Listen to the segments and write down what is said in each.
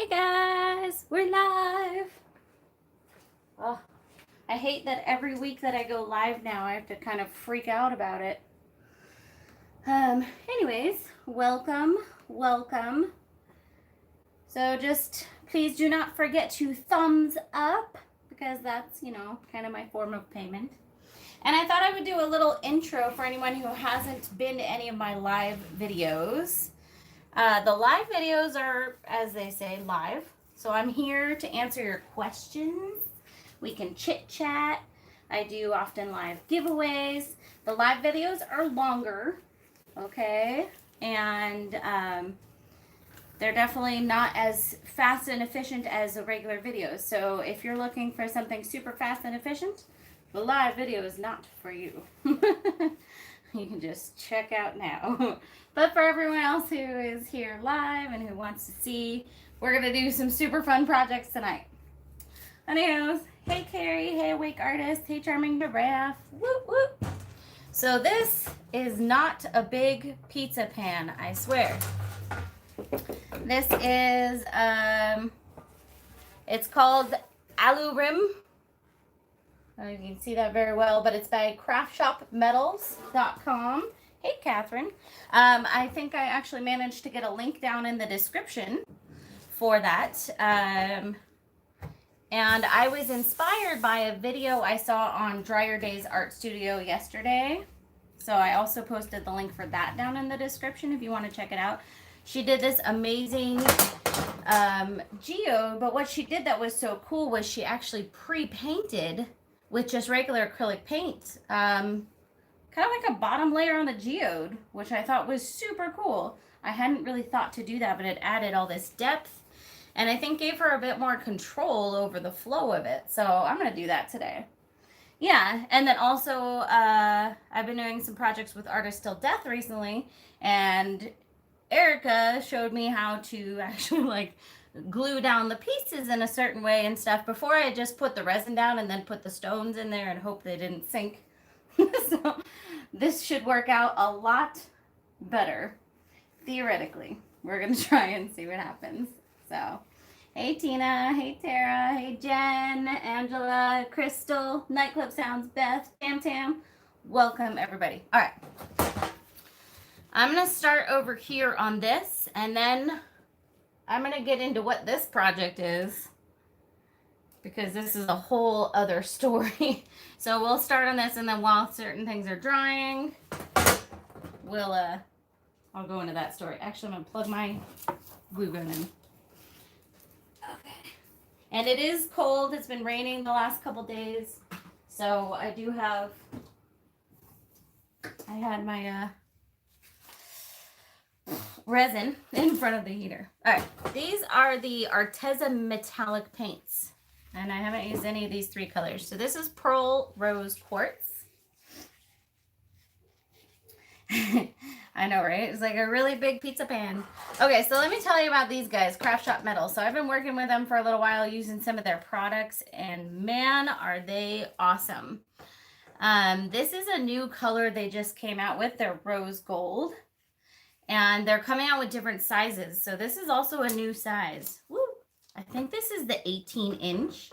Hey guys, we're live. Oh, I hate that every week that I go live now, I have to kind of freak out about it. Anyways, welcome. So just please do not forget to thumbs up because that's, kind of my form of payment. And I thought I would do a little intro for anyone who hasn't been to any of my live videos. The live videos are, as they say, live. So I'm here to answer your questions. We can chit chat. I do often live giveaways. The live videos are longer, okay? And they're definitely not as fast and efficient as the regular videos. So if you're looking for something super fast and efficient, the live video is not for you. You can just check out now. But for everyone else who is here live and who wants to see, we're going to do some super fun projects tonight. Anyways, hey Carrie, hey Awake Artist, hey Charming Giraffe, whoop whoop. So this is not a big pizza pan, I swear. This is, it's called Alu Rim. You can see that very well, but it's by craftshopmetals.com. Hey, Catherine. I think I actually managed to get a link down in the description for that. And I was inspired by a video I saw on Dryer Days Art Studio yesterday. So I also posted the link for that down in the description if you want to check it out. She did this amazing geode, but what she did that was so cool was she actually pre-painted with just regular acrylic paint, kind of like a bottom layer on the geode, which I thought was super cool. I hadn't really thought to do that, but it added all this depth, and I think gave her a bit more control over the flow of it. So I'm going to do that today. Yeah, and then also I've been doing some projects with Artist Till Death recently, and Erica showed me how to actually glue down the pieces in a certain way and stuff. Before I just put the resin down and then put the stones in there and hope they didn't sink. So this should work out a lot better, theoretically. We're going to try and see what happens. So, hey Tina, hey Tara, hey Jen, Angela, Crystal, Nightclub Sounds, Beth, Tam. Welcome everybody. All right. I'm going to start over here on this, and then I'm going to get into what this project is, because this is a whole other story. So we'll start on this, and then while certain things are drying, I'll go into that story. Actually, I'm going to plug my glue gun in. Okay. And it is cold. It's been raining the last couple days. So I had my resin in front of the heater. All right, these are the Arteza metallic paints, and I haven't used any of these three colors. So this is Pearl Rose Quartz. I know, right? It's like a really big pizza pan. Okay, so let me tell you about these guys, Craft Shop Metals. So I've been working with them for a little while using some of their products, and man, are they awesome. This is a new color they just came out with. They're rose gold. And they're coming out with different sizes. So this is also a new size. Woo! I think this is the 18-inch.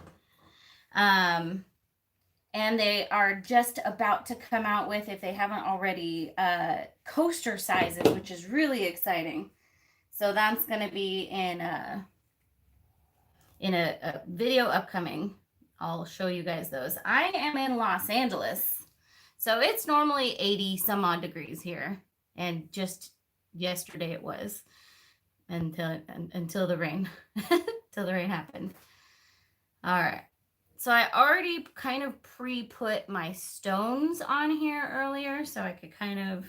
And they are just about to come out with, if they haven't already, coaster sizes, which is really exciting. So that's going to be in a video upcoming. I'll show you guys those. I am in Los Angeles. So it's normally 80 some odd degrees here. And just yesterday it was until the rain till the rain happened. All right, so I already kind of pre-put my stones on here earlier so I could kind of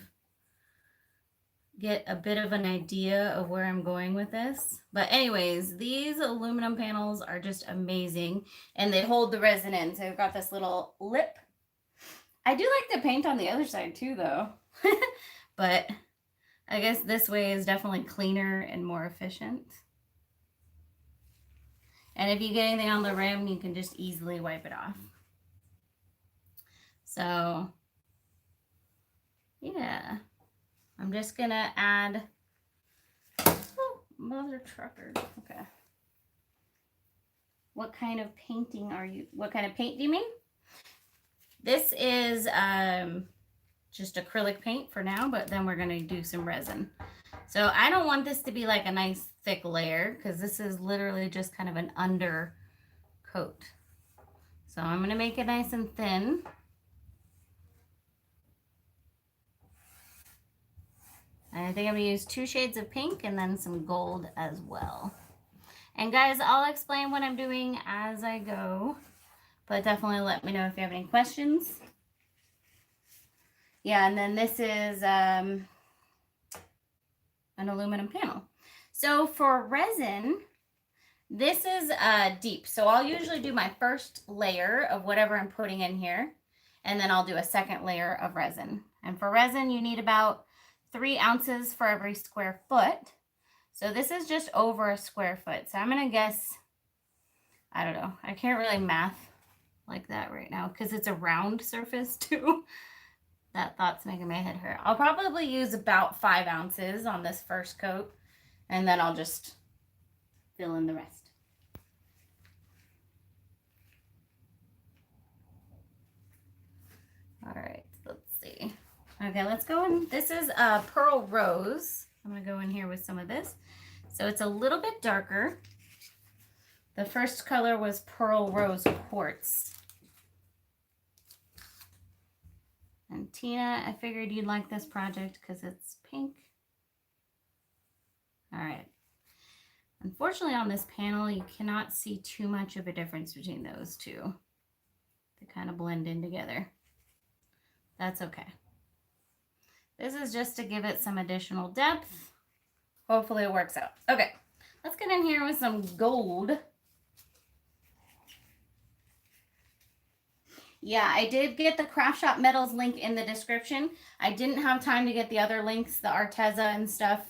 get a bit of an idea of where I'm going with this. But anyways, these aluminum panels are just amazing, and they hold the resin in. So I've got this little lip. I do like the paint on the other side too though. But I guess this way is definitely cleaner and more efficient. And if you get anything on the rim, you can just easily wipe it off. So, yeah. I'm just going to add, oh, mother trucker. Okay. What kind of painting are you, what kind of paint do you mean? This is just acrylic paint for now, but then we're going to do some resin. So I don't want this to be like a nice thick layer because this is literally just kind of an under coat. So I'm going to make it nice and thin. And I think I'm going to use 2 shades of pink and then some gold as well. And guys, I'll explain what I'm doing as I go, but definitely let me know if you have any questions. Yeah, and then this is an aluminum panel. So for resin, this is deep. So I'll usually do my first layer of whatever I'm putting in here, and then I'll do a second layer of resin. And for resin, you need about 3 ounces for every square foot. So this is just over a square foot. So I'm going to guess, I don't know. I can't really math like that right now because it's a round surface too. That thought's making my head hurt. I'll probably use about 5 ounces on this first coat, and then I'll just fill in the rest. All right, let's see. Okay, let's go in. This is Pearl Rose. I'm going to go in here with some of this. So it's a little bit darker. The first color was Pearl Rose Quartz. And Tina, I figured you'd like this project because it's pink. All right. Unfortunately, on this panel, you cannot see too much of a difference between those two. They kind of blend in together. That's okay. This is just to give it some additional depth. Hopefully it works out. Okay, let's get in here with some gold. Yeah, I did get the Craft Shop Metals link in the description. I didn't have time to get the other links, the Arteza and stuff,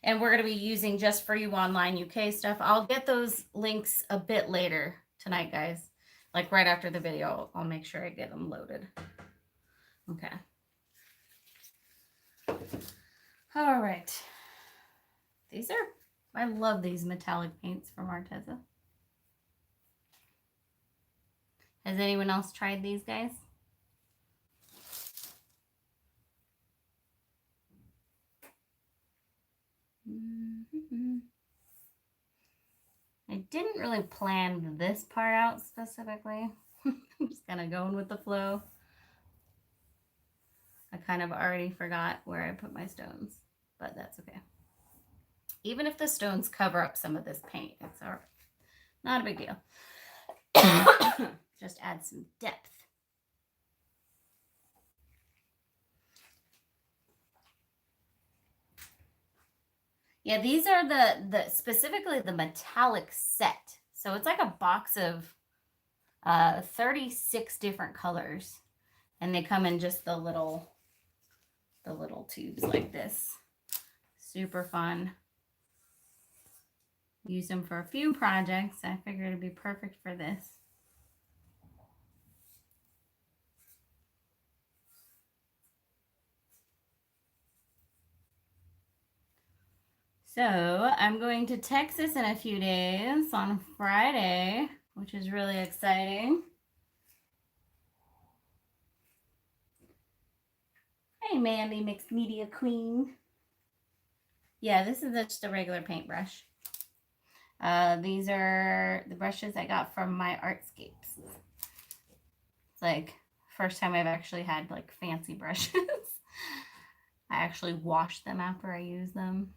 and we're going to be using Just For You Online UK stuff. I'll get those links a bit later tonight, guys. Like right after the video, I'll make sure I get them loaded. Okay. All right. These are, I love these metallic paints from Arteza. Has anyone else tried these, guys? I didn't really plan this part out specifically. I'm just kind of going with the flow. I kind of already forgot where I put my stones, but that's okay. Even if the stones cover up some of this paint, it's all right. Not a big deal. Just add some depth. Yeah, these are the specifically the metallic set. So it's like a box of 36 different colors, and they come in just the little tubes like this. Super fun. Use them for a few projects. I figured it'd be perfect for this. So I'm going to Texas in a few days on Friday, which is really exciting. Hey, Mandy, Mixed Media Queen. Yeah, this is just a regular paintbrush. These are the brushes I got from my Artscapes. It's like first time I've actually had like fancy brushes. I actually wash them after I use them.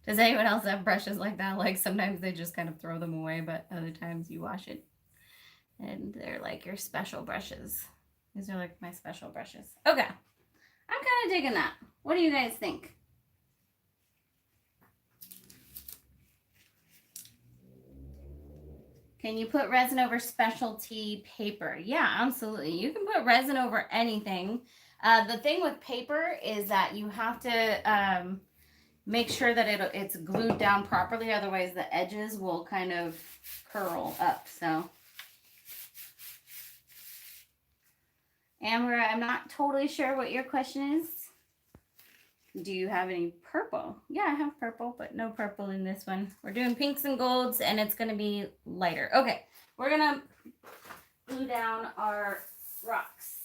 Does anyone else have brushes like that? Like sometimes they just kind of throw them away, but other times you wash it. And they're like your special brushes. These are like my special brushes. Okay. I'm kind of digging that. What do you guys think? Can you put resin over specialty paper? Yeah, absolutely. You can put resin over anything. The thing with paper is that you have to make sure that it's glued down properly. Otherwise, the edges will kind of curl up. So, Amber, I'm not totally sure what your question is. do you have any purple? Yeah, I have purple, but no purple in this one. We're doing pinks and golds, and it's going to be lighter. Okay, we're going to glue down our rocks.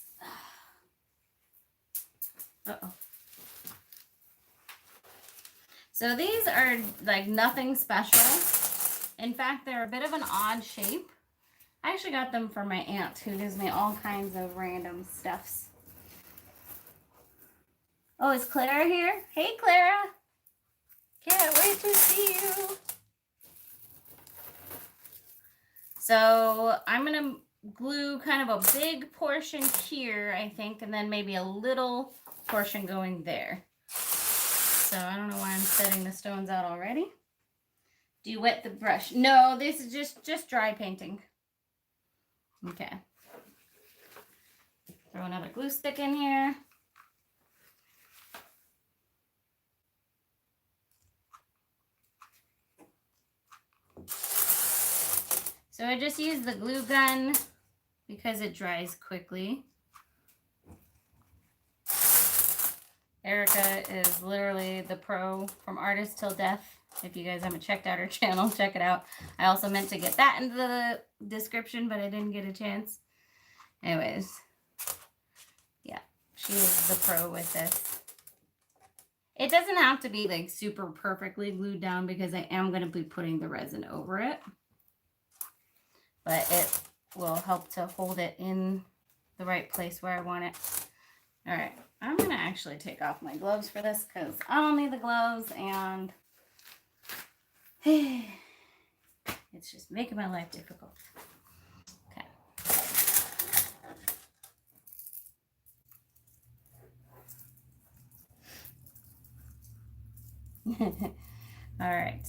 Uh-oh. So these are like nothing special. In fact, they're a bit of an odd shape. I actually got them from my aunt, who gives me all kinds of random stuffs. Oh, is Clara here? Hey, Clara. Can't wait to see you. So I'm going to glue kind of a big portion here, I think, and then maybe a little portion going there. So I don't know why I'm setting the stones out already. Do you wet the brush? No, this is just dry painting. Okay. Throw another glue stick in here. So I just use the glue gun because it dries quickly. Erica is literally the pro from Artist Till Death. If you guys haven't checked out her channel, check it out. I also meant to get that into the description, but I didn't get a chance. Anyways, yeah, she is the pro with this. It doesn't have to be like super perfectly glued down because I am going to be putting the resin over it. But it will help to hold it in the right place where I want it. All right, I'm going to actually take off my gloves for this because I don't need the gloves, and it's just making my life difficult. Okay. All right.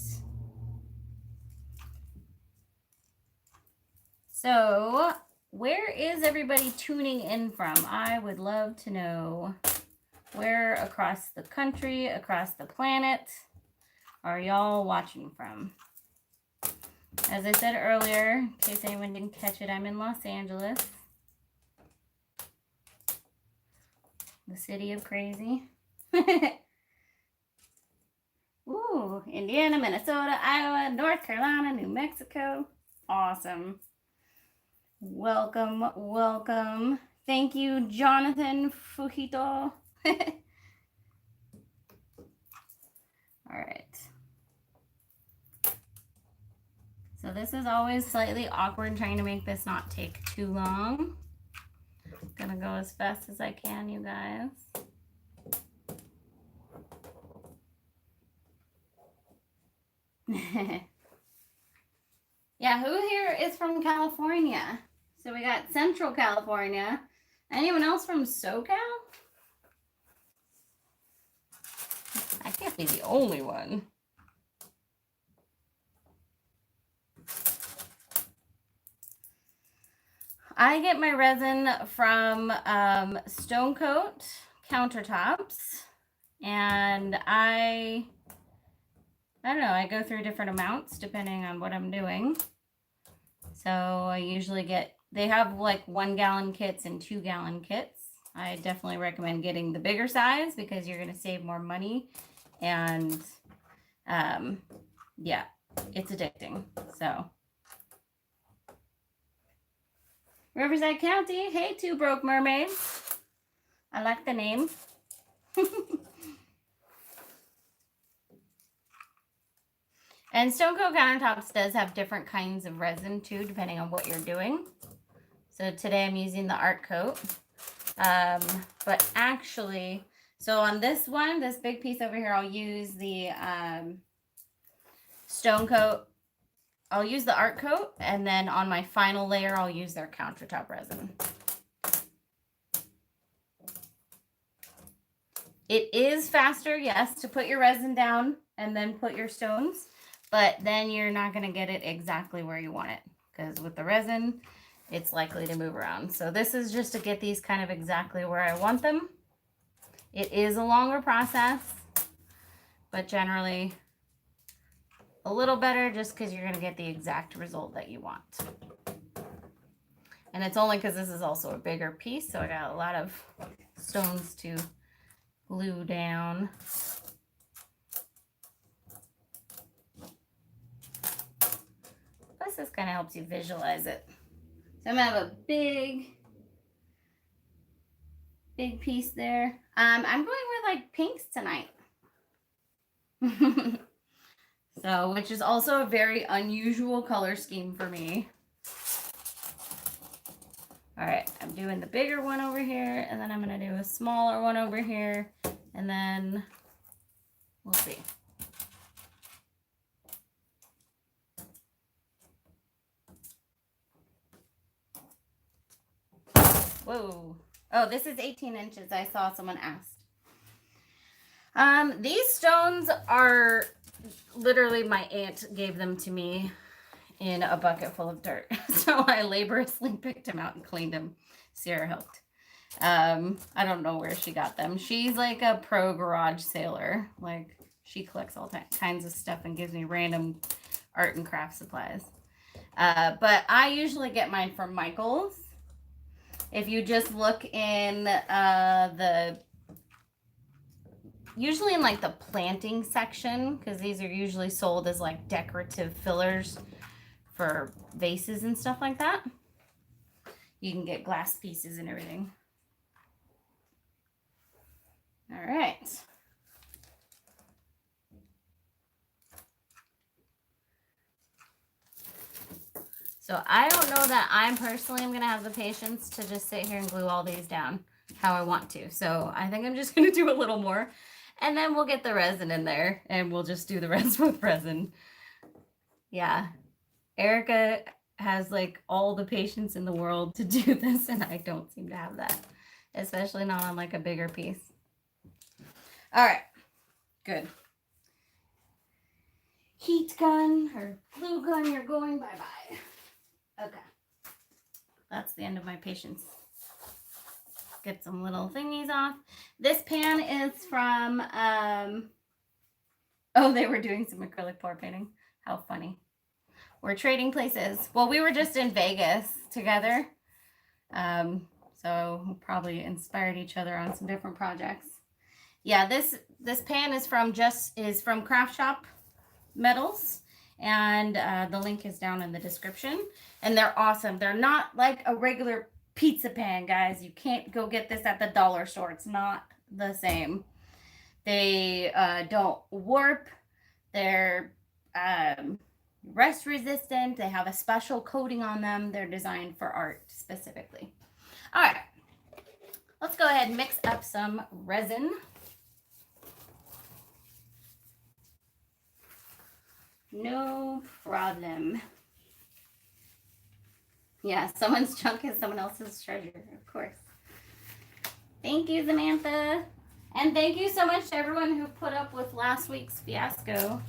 So, where is everybody tuning in from? I would love to know where across the country, across the planet, are y'all watching from? As I said earlier, in case anyone didn't catch it, I'm in Los Angeles, the city of crazy. Ooh, Indiana, Minnesota, Iowa, North Carolina, New Mexico. Awesome. Welcome, welcome. Thank you, Jonathan Fujito. All right. So this is always slightly awkward trying to make this not take too long. Gonna go as fast as I can, you guys. Yeah, who here is from California? So we got Central California. Anyone else from SoCal? I can't be the only one. I get my resin from Stone Coat countertops, and I don't know, I go through different amounts depending on what I'm doing. So I usually get, they have like 1 gallon kits and 2 gallon kits. I definitely recommend getting the bigger size because you're going to save more money, and yeah, it's addicting. So Riverside County, hey, Two Broke Mermaids. I like the name. And Stone Coat Countertops does have different kinds of resin too, depending on what you're doing. So today I'm using the Art Coat. But actually, so on this one, this big piece over here, I'll use the Stone Coat. I'll use the Art Coat, and then on my final layer, I'll use their countertop resin. It is faster, yes, to put your resin down and then put your stones, but then you're not going to get it exactly where you want it, because with the resin, it's likely to move around. So this is just to get these kind of exactly where I want them. It is a longer process, but generally a little better just because you're going to get the exact result that you want. And it's only because this is also a bigger piece, so I got a lot of stones to glue down. Plus, this kind of helps you visualize it. So I'm gonna have a big piece there. I'm going with like pinks tonight. So, which is also a very unusual color scheme for me. All right, I'm doing the bigger one over here, and then I'm gonna do a smaller one over here, and then we'll see. Whoa. Oh, this is 18 inches. I saw someone asked. These stones are literally my aunt gave them to me in a bucket full of dirt. So I laboriously picked them out and cleaned them. Sierra helped. I don't know where she got them. She's like a pro garage sailor. Like, she collects all kinds of stuff and gives me random art and craft supplies. But I usually get mine from Michael's. If you just look in usually in like the planting section, because these are usually sold as like decorative fillers for vases and stuff like that. You can get glass pieces and everything. All right. So I don't know that I personally am going to have the patience to just sit here and glue all these down how I want to. So I think I'm just going to do a little more, and then we'll get the resin in there and we'll just do the rest with resin. Yeah. Erica has like all the patience in the world to do this, and I don't seem to have that, especially not on like a bigger piece. All right. Good. Heat gun or glue gun, you're going bye-bye. Okay, that's the end of my patience. Get some little thingies off. This pan is from, oh, they were doing some acrylic pour painting. How funny. We're trading places. Well, we were just in Vegas together. So we probably inspired each other on some different projects. Yeah, this pan is from Craft Shop Metals. And the link is down in the description. And they're awesome. They're not like a regular pizza pan, guys. You can't go get this at the dollar store. It's not the same. They don't warp. They're rust resistant. They have a special coating on them. They're designed for art specifically. All right. Let's go ahead and mix up some resin. No problem. Yeah, someone's junk is someone else's treasure, of course. Thank you, Samantha. And thank you so much to everyone who put up with last week's fiasco.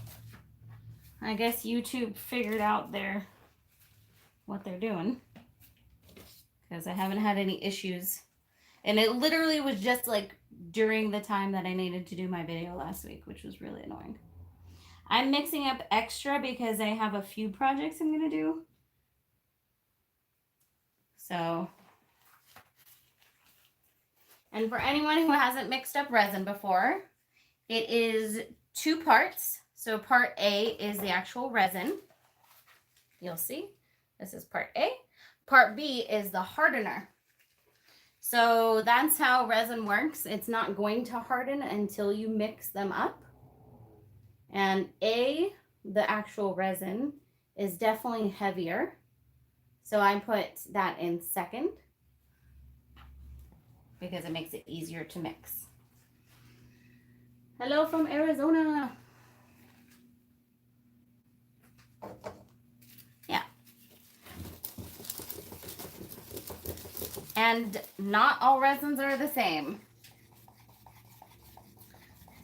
I guess YouTube figured out what they're doing, because I haven't had any issues. And it literally was just like during the time that I needed to do my video last week, which was really annoying. I'm mixing up extra because I have a few projects I'm going to do. So, and for anyone who hasn't mixed up resin before, it is 2 parts. So part A is the actual resin. You'll see, this is part A. Part B is the hardener. So that's how resin works. It's not going to harden until you mix them up. And A, the actual resin, is definitely heavier. So I put that in second because it makes it easier to mix. Hello from Arizona. Yeah. And not all resins are the same.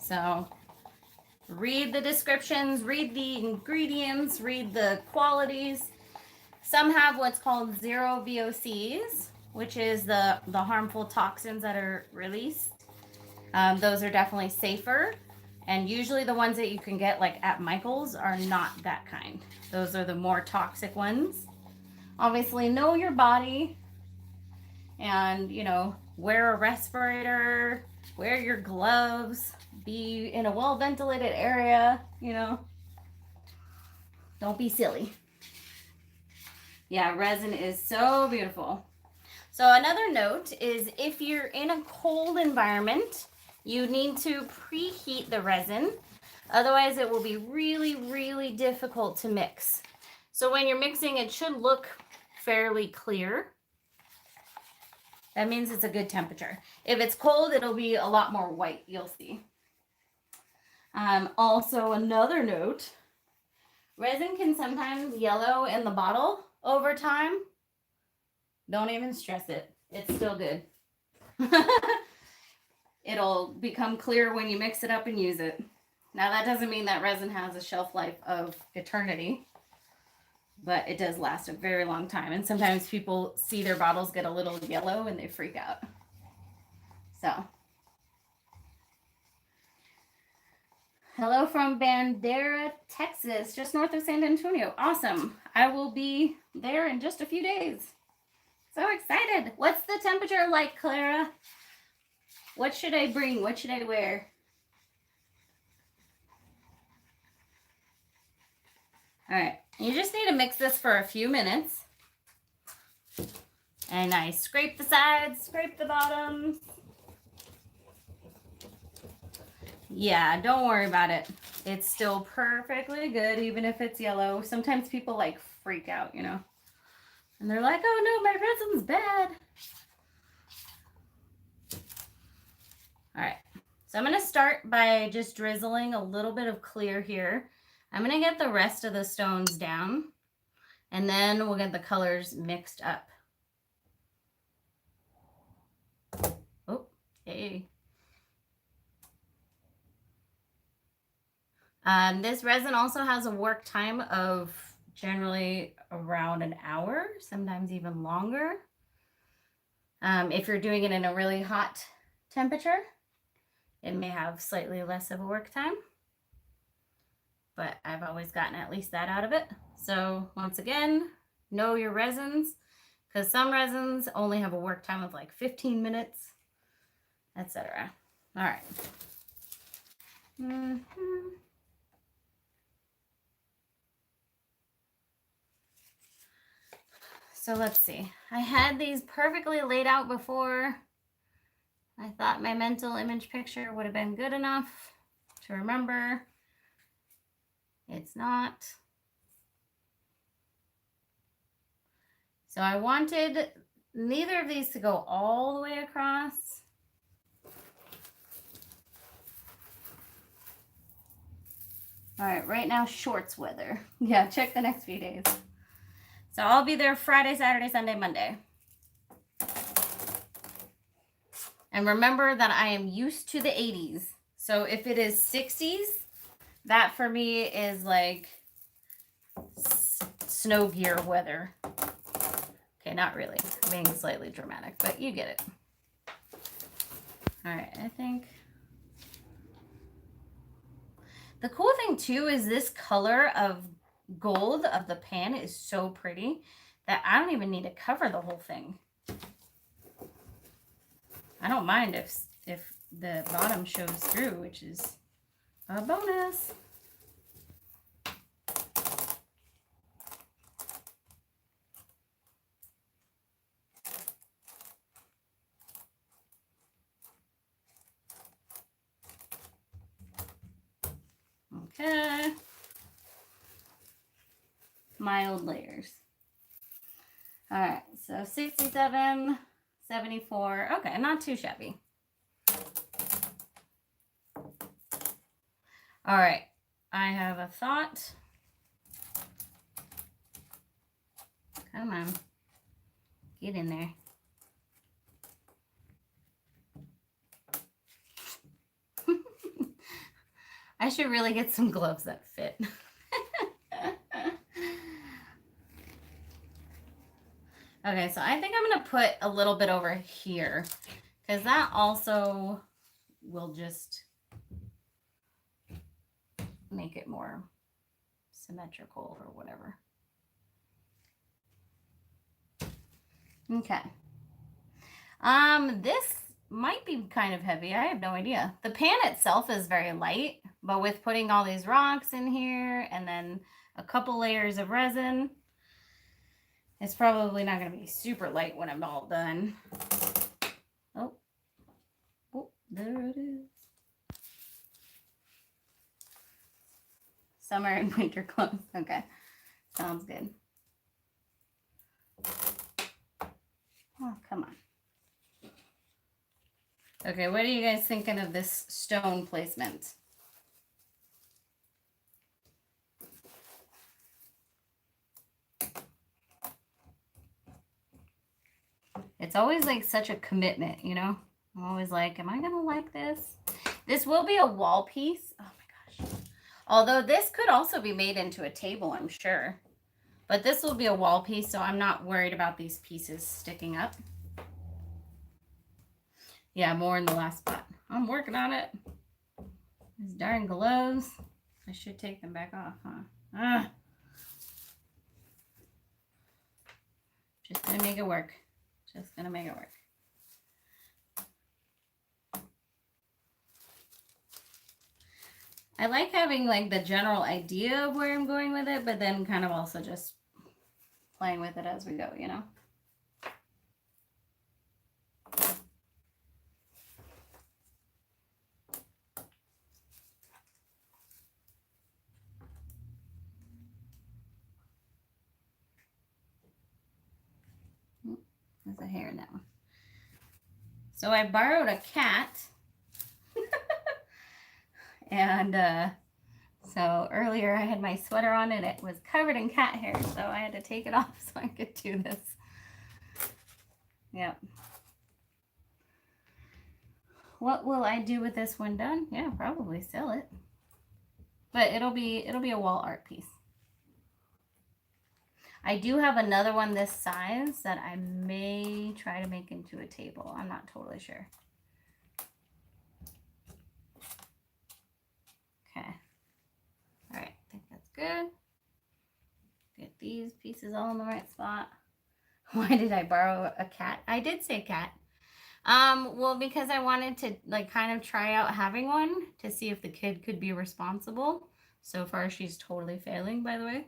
So read the descriptions, read the ingredients, read the qualities. Some have what's called 0 VOCs, which is the harmful toxins that are released. Those are definitely safer. And usually the ones that you can get like at Michael's are not that kind. Those are the more toxic ones. Obviously know your body and, you know, wear a respirator, Wear your gloves. Be in a well-ventilated area, you know. Don't be silly. Yeah, resin is so beautiful. So another note is if you're in a cold environment, you need to preheat the resin. Otherwise, it will be really, really difficult to mix. So when you're mixing, it should look fairly clear. That means it's a good temperature. If it's cold, it'll be a lot more white, you'll see. Also, another note, resin can sometimes yellow in the bottle over time. Don't even stress it. It's still good. It'll become clear when you mix it up and use it. Now, that doesn't mean that resin has a shelf life of eternity, but it does last a very long time. And sometimes people see their bottles get a little yellow and they freak out. So, hello from Bandera, Texas, just north of San Antonio. Awesome. I will be there in just a few days. So excited. What's the temperature like, Clara? What should I bring? What should I wear? All right. You just need to mix this for a few minutes. And I scrape the sides, scrape the bottoms. Yeah, don't worry about it. It's still perfectly good, even if it's yellow. Sometimes people like freak out, you know. And they're like, oh no, my resin's bad. All right, so I'm gonna start by just drizzling a little bit of clear here. I'm gonna get the rest of the stones down, and then we'll get the colors mixed up. Oh, hey. This resin also has a work time of generally around an hour, sometimes even longer. If you're doing it in a really hot temperature, it may have slightly less of a work time, but I've always gotten at least that out of it. So once again, know your resins, because some resins only have a work time of like 15 minutes, etc. All right. So let's see. I had these perfectly laid out before. I thought my mental image picture would have been good enough to remember. It's not. So I wanted neither of these to go all the way across. All right, right now shorts weather. Yeah, check the next few days. So I'll be there Friday, Saturday, Sunday, Monday. And remember that I am used to the 80s. So if it is 60s, that for me is like snow gear weather. Okay, not really. I'm being slightly dramatic, but you get it. All right, I think. The cool thing too is this color of gold of the pan is so pretty that I don't even need to cover the whole thing. I don't mind if the bottom shows through, which is a bonus. Okay. Mild layers. All right, so 67, 74. Okay, not too shabby. All right, I have a thought. Come on, get in there. I should really get some gloves that fit. Okay, so I think I'm going to put a little bit over here because that also will just make it more symmetrical or whatever. Okay. This might be kind of heavy. I have no idea. The pan itself is very light, but with putting all these rocks in here and then a couple layers of resin, it's probably not going to be super light when I'm all done. Oh, there it is. Summer and winter clothes. Okay, sounds good. Oh, come on. Okay, what are you guys thinking of this stone placement? It's always like such a commitment, you know? I'm always like, am I going to like this? This will be a wall piece. Oh my gosh. Although this could also be made into a table, I'm sure. But this will be a wall piece, so I'm not worried about these pieces sticking up. Yeah, more in the last spot. I'm working on it. These darn gloves. I should take them back off, huh? Just gonna make it work. Just gonna make it work. I like having like the general idea of where I'm going with it, but then kind of also just playing with it as we go, you know? There's a hair in that one. So I borrowed a cat. And so earlier I had my sweater on and it was covered in cat hair, so I had to take it off so I could do this. Yep. What will I do with this when done? Yeah, probably sell it. But it'll be a wall art piece. I do have another one this size that I may try to make into a table. I'm not totally sure. Okay. All right, I think that's good. Get these pieces all in the right spot. Why did I borrow a cat? I did say cat. Well, because I wanted to like kind of try out having one to see if the kid could be responsible. So far, she's totally failing, by the way.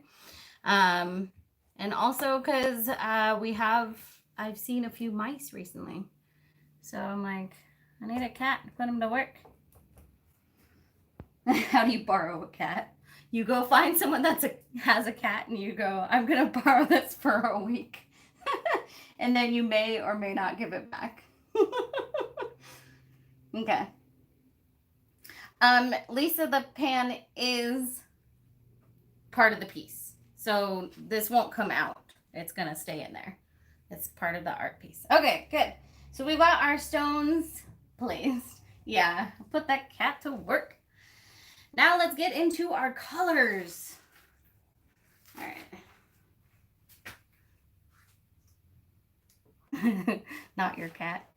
And also because I've seen a few mice recently. So I'm like, I need a cat to put him to work. How do you borrow a cat? You go find someone has a cat and you go, I'm going to borrow this for a week. And then you may or may not give it back. Okay. Lisa, the pan is part of the piece. So this won't come out. It's going to stay in there. It's part of the art piece. Okay, good. So we got our stones placed. Yeah, put that cat to work. Now let's get into our colors. All right. Not your cat.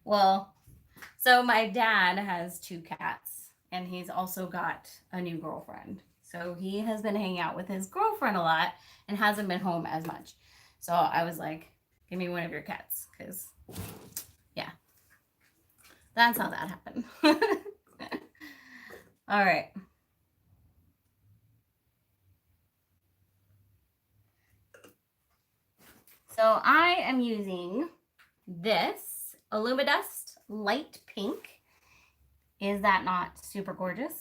Well, so my dad has 2 cats and he's also got a new girlfriend. So he has been hanging out with his girlfriend a lot and hasn't been home as much. So I was like, give me one of your cats because, yeah, that's how that happened. All right. So I am using this Illumidust Light Pink. Is that not super gorgeous?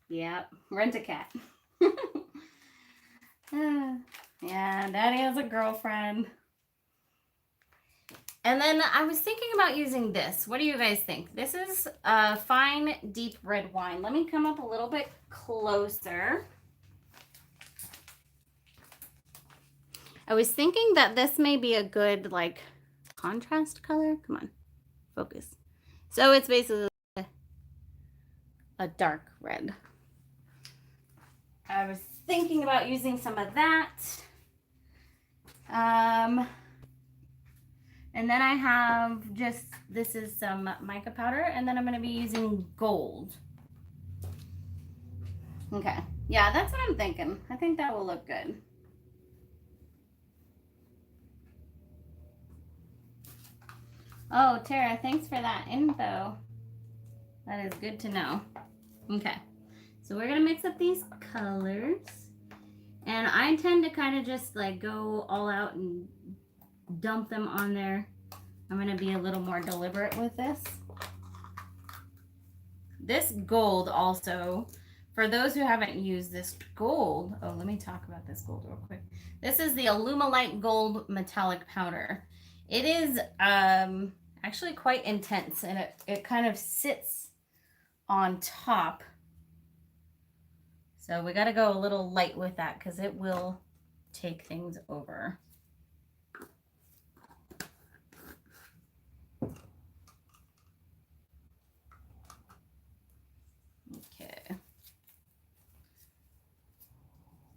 Yep, rent a cat. Yeah, Daddy has a girlfriend. And then I was thinking about using this. What do you guys think? This is a fine deep red wine. Let me come up a little bit closer. I was thinking that this may be a good like contrast color. Come on, focus. So it's basically a dark red. I was thinking about using some of that. And then I have just, this is some mica powder, and then I'm going to be using gold. Okay. Yeah, that's what I'm thinking. I think that will look good. Oh, Tara, thanks for that info. That is good to know. Okay, so we're gonna mix up these colors. And I tend to kind of just like go all out and dump them on there. I'm gonna be a little more deliberate with this. This gold also, for those who haven't used this gold, oh, let me talk about this gold real quick. This is the Alumilite Gold Metallic Powder. It is actually quite intense, and it kind of sits on top. So we got to go a little light with that because it will take things over. Okay.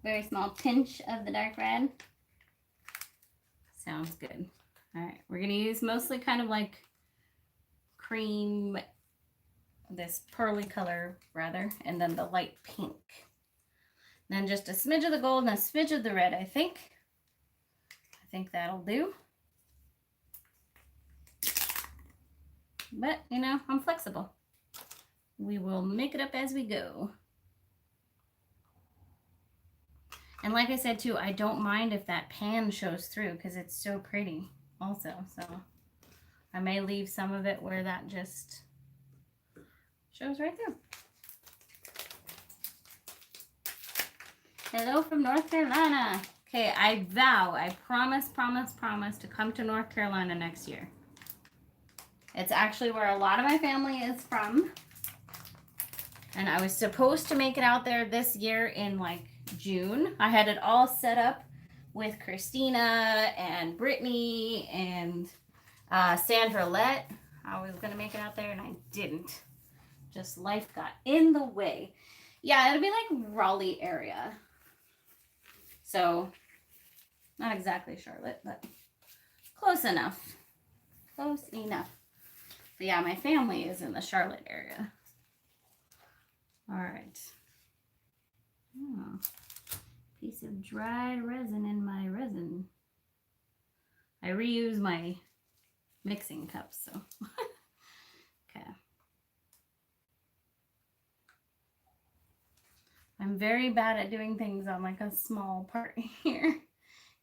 Very small pinch of the dark red. Sounds good. All right, we're going to use mostly kind of like cream, this pearly color rather, and then the light pink. Then just a smidge of the gold and a smidge of the red, I think. I think that'll do. But, you know, I'm flexible. We will make it up as we go. And like I said too, I don't mind if that pan shows through because it's so pretty also. So I may leave some of it where that just shows right through. Hello from North Carolina. Okay, I vow, I promise to come to North Carolina next year. It's actually where a lot of my family is from. And I was supposed to make it out there this year in like June. I had it all set up with Christina and Brittany and Sandra Lett. I was going to make it out there and I didn't. Just life got in the way. Yeah, it'll be like Raleigh area. So, not exactly Charlotte, but close enough. Close enough. But yeah, my family is in the Charlotte area. All right. Oh, piece of dried resin in my resin. I reuse my mixing cups, so. Okay. I'm very bad at doing things on like a small part here.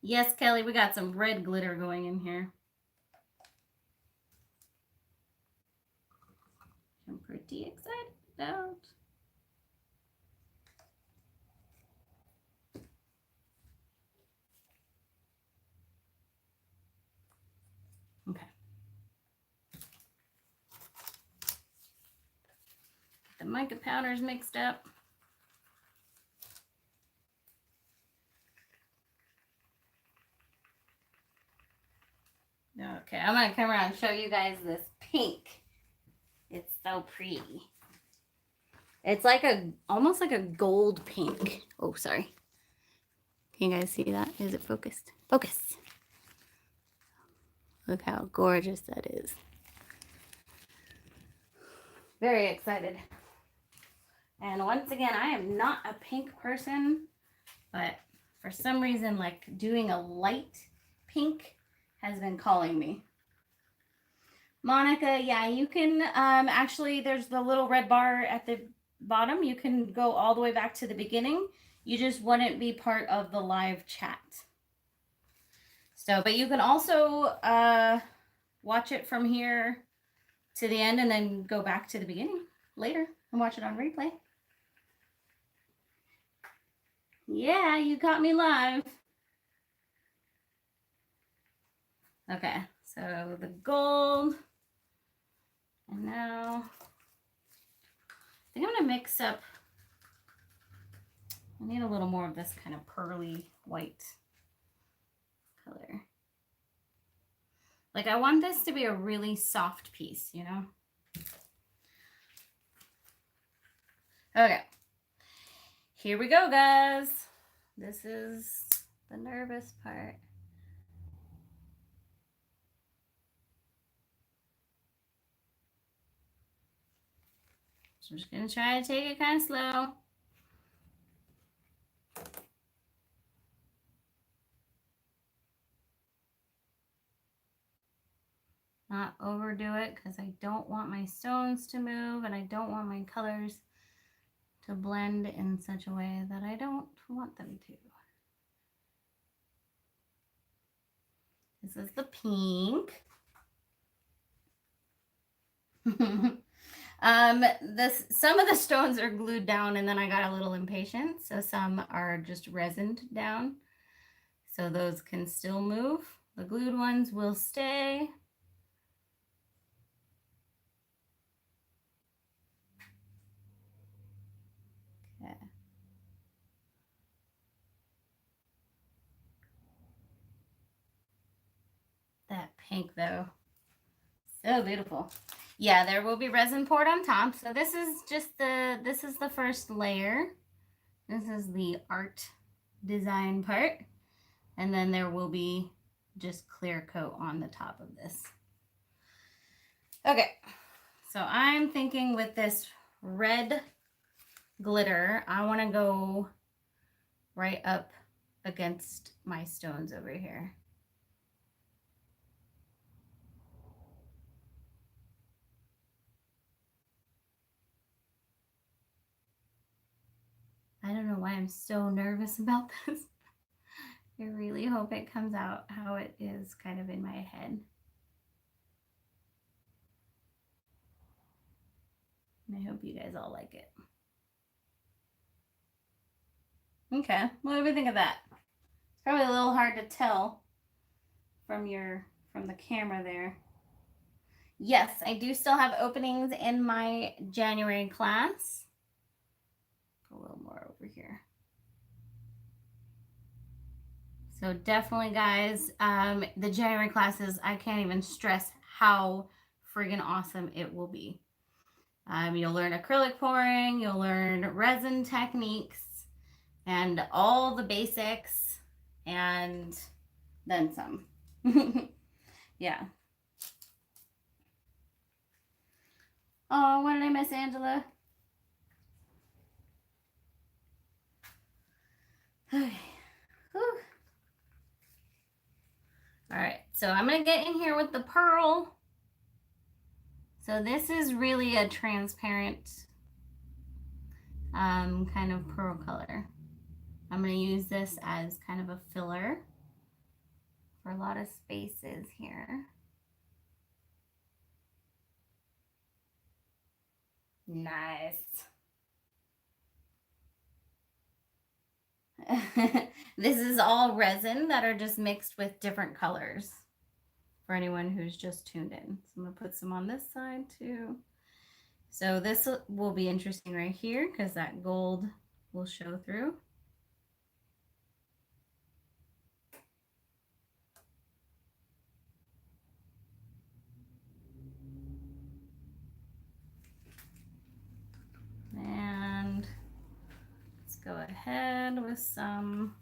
Yes, Kelly, we got some red glitter going in here. I'm pretty excited about. Okay. The mica powder's mixed up. Okay, I'm gonna come around and show you guys this pink. It's so pretty. It's like almost like a gold pink. Oh, sorry. Can you guys see that? Is it focused? Focus. Look how gorgeous that is. Very excited. And once again, I am not a pink person, but for some reason, like doing a light pink has been calling me. Monica, yeah, you can actually, there's the little red bar at the bottom. You can go all the way back to the beginning. You just wouldn't be part of the live chat. So, but you can also watch it from here to the end and then go back to the beginning later and watch it on replay. Yeah, you caught me live. Okay, so the gold. And now I think I'm gonna mix up. I need a little more of this kind of pearly white color. Like I want this to be a really soft piece, you know? Okay. Here we go, guys. This is the nervous part. So I'm just going to try to take it kind of slow. not overdo it because I don't want my stones to move and I don't want my colors to blend in such a way that I don't want them to. This is the pink. Some of the stones are glued down and then I got a little impatient, so some are just resined down. So those can still move. The glued ones will stay. Okay. That pink though, so beautiful. Yeah, there will be resin poured on top. So this is the first layer. This is the art design part. And then there will be just clear coat on the top of this. Okay, so I'm thinking with this red glitter, I want to go right up against my stones over here. I don't know why I'm so nervous about this. I really hope it comes out how it is kind of in my head. And I hope you guys all like it. Okay, what do we think of that? It's probably a little hard to tell from the camera there. Yes, I do still have openings in my January class. A little more over here. So definitely, guys, the January classes, I can't even stress how friggin' awesome it will be. You'll learn acrylic pouring, you'll learn resin techniques, and all the basics, and then some. Yeah. Oh, what did I miss, Angela? Okay. Whew. All right, so I'm gonna get in here with the pearl. So this is really a transparent kind of pearl color. I'm gonna use this as kind of a filler for a lot of spaces here. Nice. This is all resin that are just mixed with different colors for anyone who's just tuned in. So I'm gonna put some on this side too. So this will be interesting right here because that gold will show through. And let's go ahead with some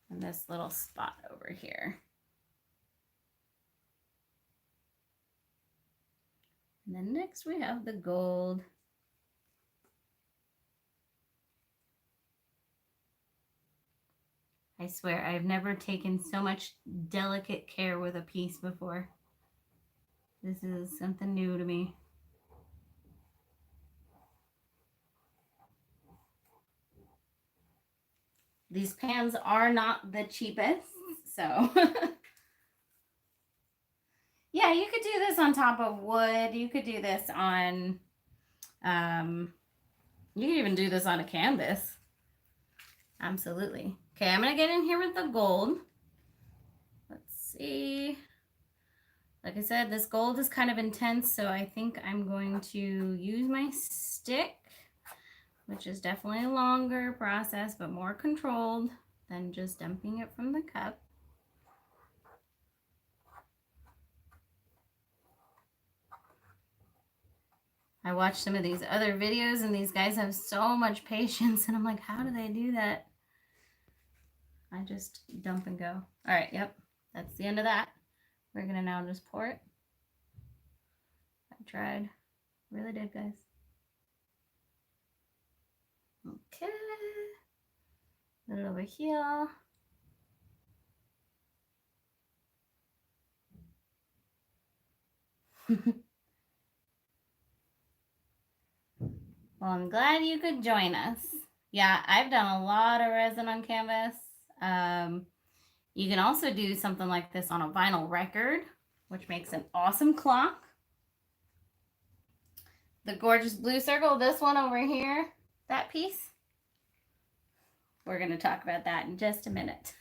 in this little spot over here. And then next we have the gold. I swear I've never taken so much delicate care with a piece before. This is something new to me. These pans are not the cheapest, so yeah, you could do this on top of wood. You could do this on, you could even do this on a canvas. Absolutely. Okay, I'm gonna get in here with the gold. Let's see. Like I said, this gold is kind of intense, so I think I'm going to use my stick, which is definitely a longer process, but more controlled than just dumping it from the cup. I watched some of these other videos and these guys have so much patience and I'm like, how do they do that? I just dump and go. All right, yep, that's the end of that. We're gonna now just pour it. I tried, really did, guys. Okay, a little over here. Well, I'm glad you could join us. Yeah, I've done a lot of resin on canvas. You can also do something like this on a vinyl record, which makes an awesome clock. The gorgeous blue circle, this one over here, that piece. We're going to talk about that in just a minute.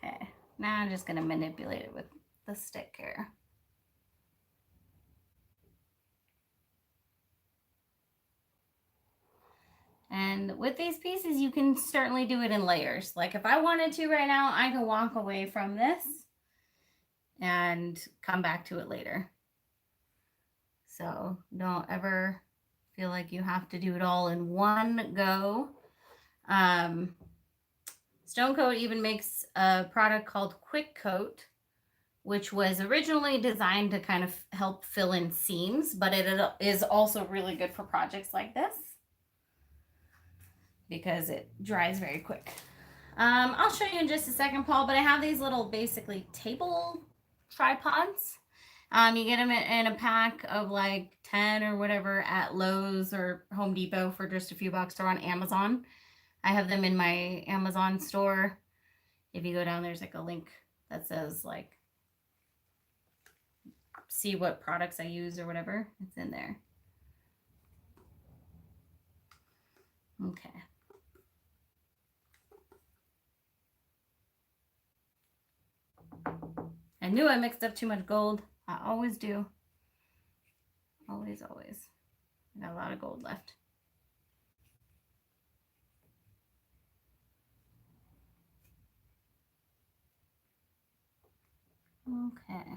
Okay, now I'm just going to manipulate it with the stick here. And with these pieces, you can certainly do it in layers. Like if I wanted to right now, I can walk away from this and come back to it later. So don't ever feel like you have to do it all in one go. Stone Coat even makes a product called Quick Coat, which was originally designed to kind of help fill in seams, but it is also really good for projects like this because it dries very quick. I'll show you in just a second, Paul, but I have these little basically table tripods. You get them in a pack of like 10 or whatever at Lowe's or Home Depot for just a few bucks, or on Amazon. I have them in my Amazon store. If you go down, there's like a link that says like, see what products I use or whatever. It's in there. Okay. I knew I mixed up too much gold. I always do. Always, always. I got a lot of gold left. Okay.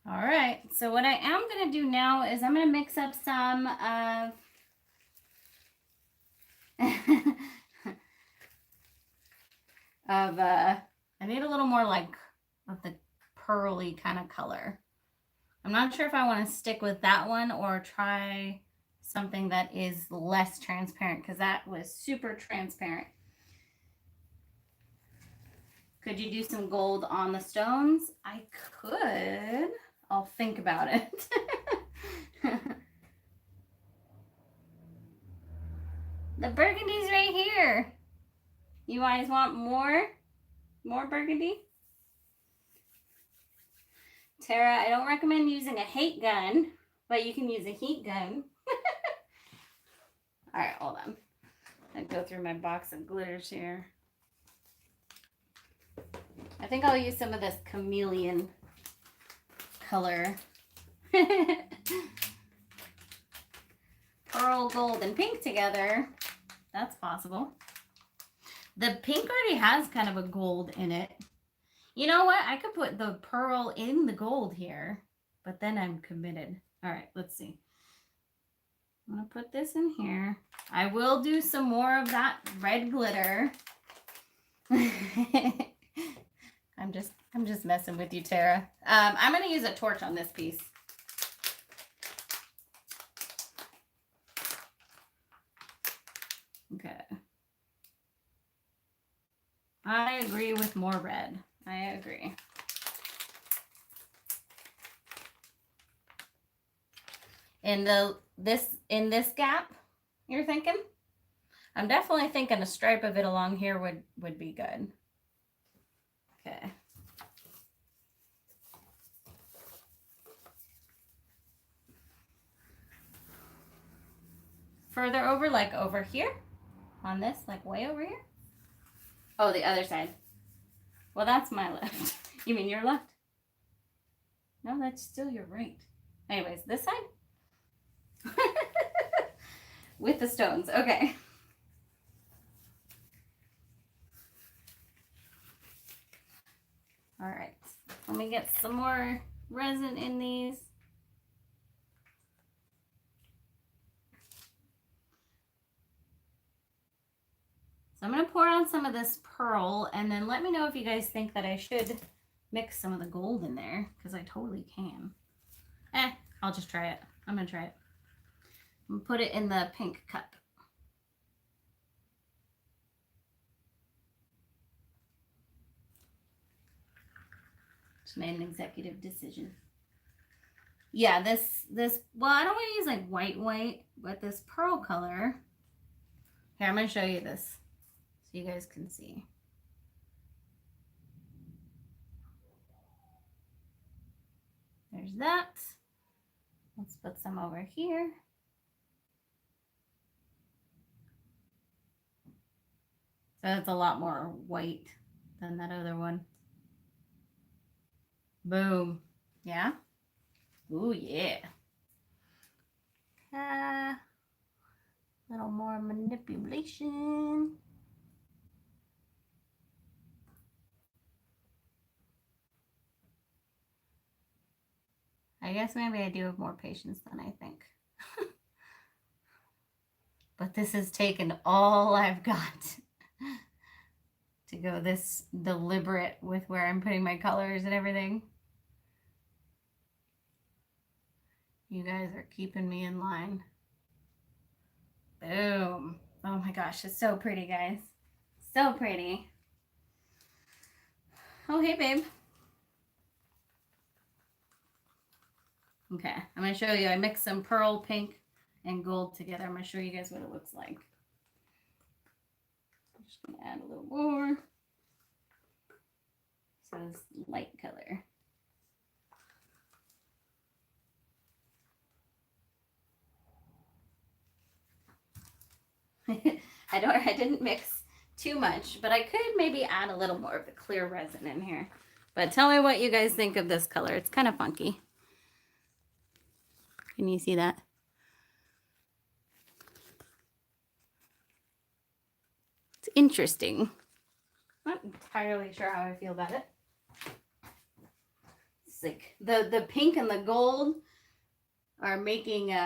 All right. So what I am going to do now is I'm going to mix up some of I need a little more like of the pearly kind of color. I'm not sure if I want to stick with that one or try something that is less transparent, because that was super transparent. Could you do some gold on the stones? I could. I'll think about it. The burgundy's right here. You guys want more burgundy? Tara, I don't recommend using a hate gun, but you can use a heat gun. All right, hold on. I go through my box of glitters here. I think I'll use some of this chameleon color. Pearl, gold, and pink together. That's possible. The pink already has kind of a gold in it. You know what? I could put the pearl in the gold here, but then I'm committed. All right, let's see. I'm gonna put this in here. I will do some more of that red glitter. I'm just messing with you, Tara. I'm gonna use a torch on this piece. Okay. I agree with more red. I agree. In this gap, you're thinking? I'm definitely thinking a stripe of it along here would be good. Okay. Further over, like over here? On this, like way over here? Oh, the other side. Well, that's my left. You mean your left? No, that's still your right. Anyways, this side? With the stones. Okay. All right. Let me get some more resin in these. So I'm going to pour on some of this pearl, and then let me know if you guys think that I should mix some of the gold in there, because I totally can. I'll just try it. I'm going to try it. I'm going to put it in the pink cup. Just made an executive decision. Yeah, this, well, I don't want to use like white, but this pearl color. Here, I'm going to show you this so you guys can see. There's that. Let's put some over here. So it's a lot more white than that other one. Boom. Yeah? Ooh, yeah. A little more manipulation. I guess maybe I do have more patience than I think. But this has taken all I've got to go this deliberate with where I'm putting my colors and everything. You guys are keeping me in line. Boom. Oh my gosh, it's so pretty, guys. So pretty. Oh, hey, babe. Okay, I'm going to show you. I mixed some pearl, pink, and gold together. I'm going to show you guys what it looks like. I'm just going to add a little more. So it's light color. I didn't mix too much, but I could maybe add a little more of the clear resin in here. But tell me what you guys think of this color. It's kind of funky. Can you see that? It's interesting. Not entirely sure how I feel about it. It's like the pink and the gold are making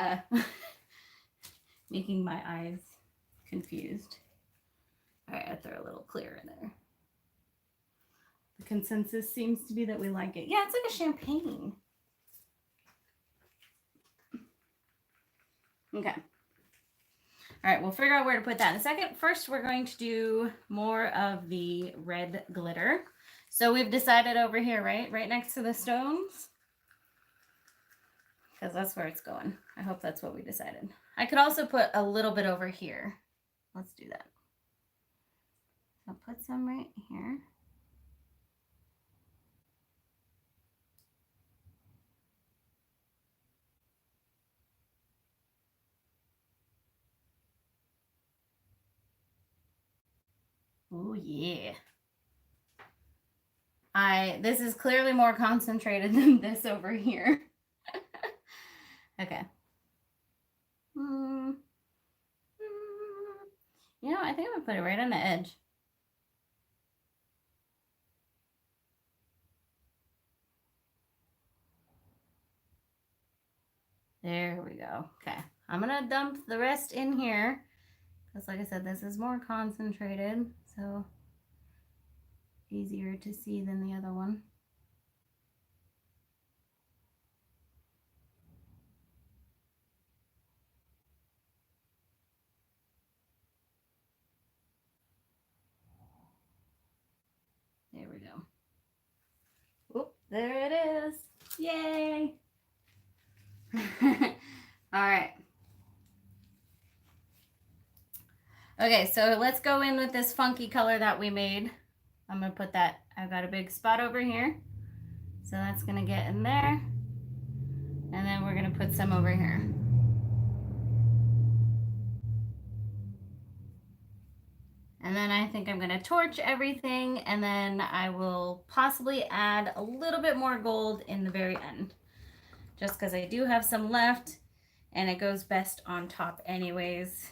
making my eyes confused. All right, I throw a little clear in there. The consensus seems to be that we like it. Yeah, it's like a champagne. Okay. All right, we'll figure out where to put that in a second. First, we're going to do more of the red glitter. So we've decided over here, right next to the stones, because that's where it's going. I hope that's what we decided. I could also put a little bit over here. Let's do that. I'll put some right here. Oh yeah. This is clearly more concentrated than this over here. Okay. You know, I think I'm gonna put it right on the edge. There we go. Okay. I'm gonna dump the rest in here. Because like I said, this is more concentrated, so easier to see than the other one. There we go. Oop, there it is. Yay! All right. Okay, so let's go in with this funky color that we made. I'm going to put that, I've got a big spot over here. So that's going to get in there. And then we're going to put some over here. And then I think I'm going to torch everything, and then I will possibly add a little bit more gold in the very end. Just because I do have some left, and it goes best on top anyways.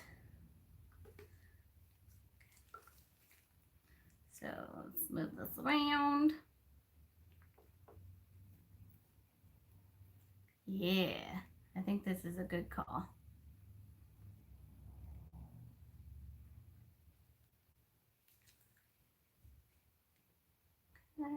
So let's move this around. Yeah, I think this is a good call. Okay.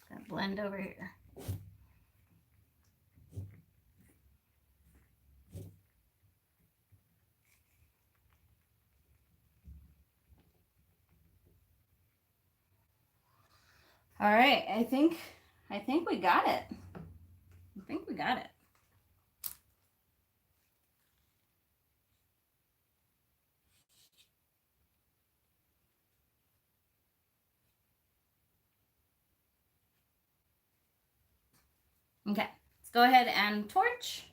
Gonna blend over here. All right, I think we got it. I think we got it. Okay, let's go ahead and torch.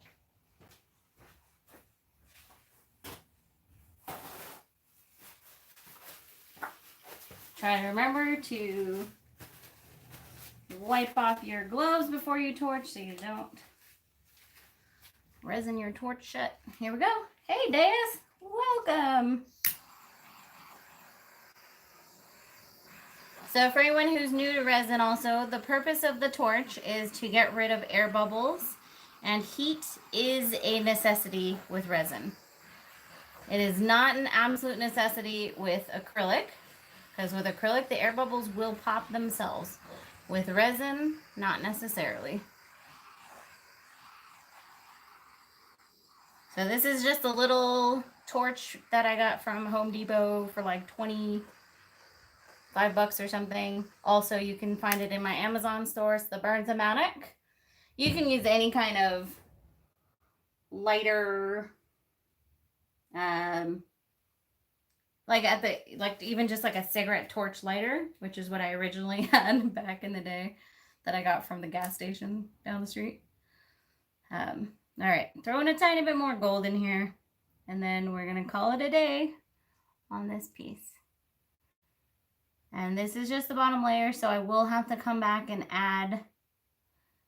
Try to remember to wipe off your gloves before you torch so you don't resin your torch shut. Here we go. Hey, Daz. Welcome. So for anyone who's new to resin also, the purpose of the torch is to get rid of air bubbles, and heat is a necessity with resin. It is not an absolute necessity with acrylic, because with acrylic, the air bubbles will pop themselves. With resin, not necessarily. So this is just a little torch that I got from Home Depot for like 25 bucks or something. Also, you can find it in my Amazon store. It's the Burns-O-Matic. You can use any kind of lighter, like even just like a cigarette torch lighter, which is what I originally had back in the day that I got from the gas station down the street. All right, throw in a tiny bit more gold in here, and then we're gonna call it a day on this piece. And this is just the bottom layer, so I will have to come back and add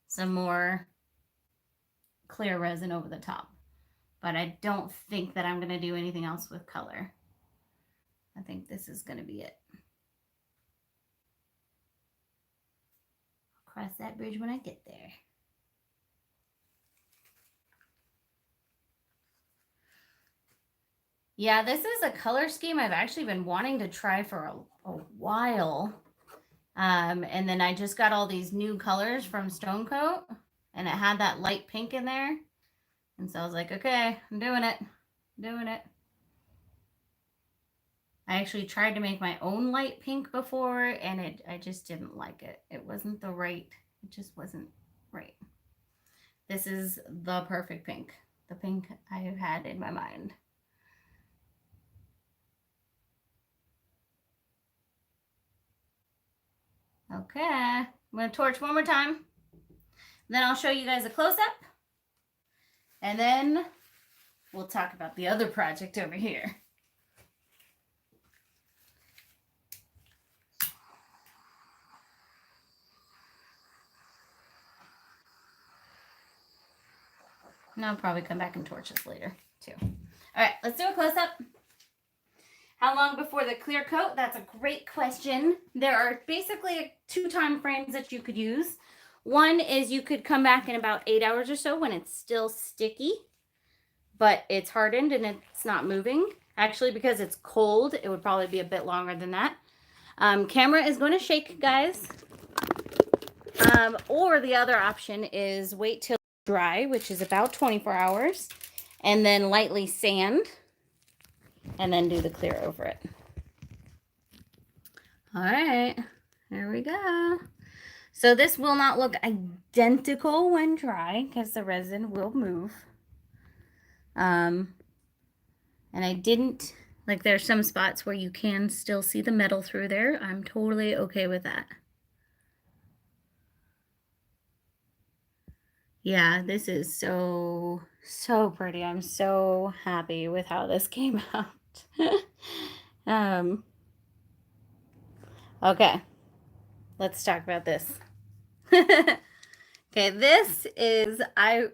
some more clear resin over the top. But I don't think that I'm gonna do anything else with color. I think this is gonna be it. I'll cross that bridge when I get there. Yeah, this is a color scheme I've actually been wanting to try for a while. And then I just got all these new colors from Stone Coat, and it had that light pink in there. And so I was like, okay, I'm doing it. I actually tried to make my own light pink before, and I just didn't like it. It wasn't the right, it just wasn't right. This is the perfect pink, the pink I have had in my mind. Okay, I'm gonna torch one more time. Then I'll show you guys a close-up, and then we'll talk about the other project over here. And I'll probably come back and torch this later too. All right, let's do a close-up. How long before the clear coat? That's a great question. There are basically 2 time frames that you could use. One is you could come back in about 8 hours or so when it's still sticky, but it's hardened and it's not moving. Actually, because it's cold, it would probably be a bit longer than that. Camera is going to shake, guys. Or the other option is wait till dry, which is about 24 hours, and then lightly sand, and then do the clear over it. All right, there we go. So this will not look identical when dry because the resin will move. And I didn't, like, there's some spots where you can still see the metal through there. I'm totally okay with that. Yeah, this is so pretty. I'm so happy with how this came out. Okay, let's talk about this. Okay, this is, I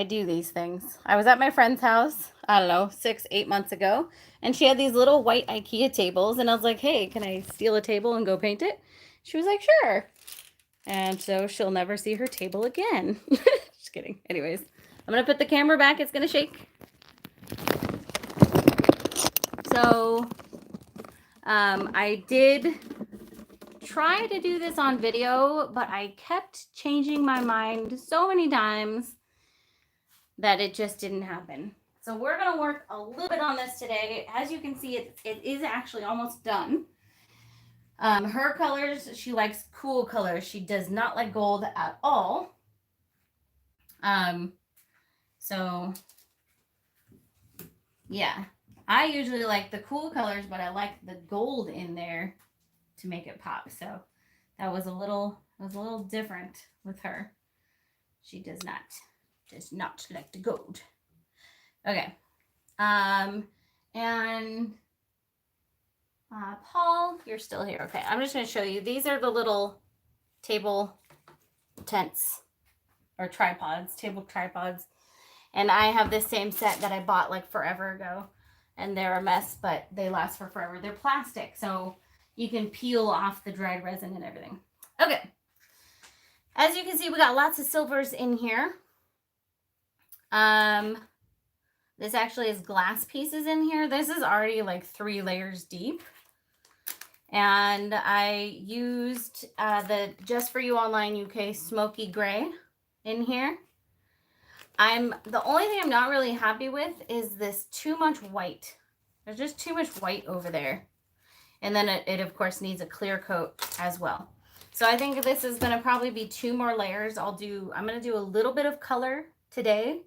do these things. I was at my friend's house, I don't know, 6-8 months ago, and she had these little white IKEA tables, and I was like, hey, can I steal a table and go paint it? She was like, sure. And so she'll never see her table again. Just kidding. Anyways, I'm going to put the camera back. It's going to shake. So I did try to do this on video, but I kept changing my mind so many times that it just didn't happen. So we're going to work a little bit on this today. As you can see, it is actually almost done. Her colors, she likes cool colors. She does not like gold at all. So yeah, I usually like the cool colors, but I like the gold in there to make it pop. So that was a little different with her. She does not like the gold. Okay. And Paul, you're still here. Okay, I'm just going to show you. These are the little table tents or tripods, table tripods. And I have this same set that I bought like forever ago. And they're a mess, but they last for forever. They're plastic, so you can peel off the dried resin and everything. Okay. As you can see, we got lots of silvers in here. This actually is glass pieces in here. This is already like 3 layers deep. And I used the Just For You Online UK Smoky Gray in here. The only thing I'm not really happy with is this too much white. There's just too much white over there. And then it of course needs a clear coat as well. So I think this is gonna probably be 2 more layers. I'm gonna do a little bit of color today.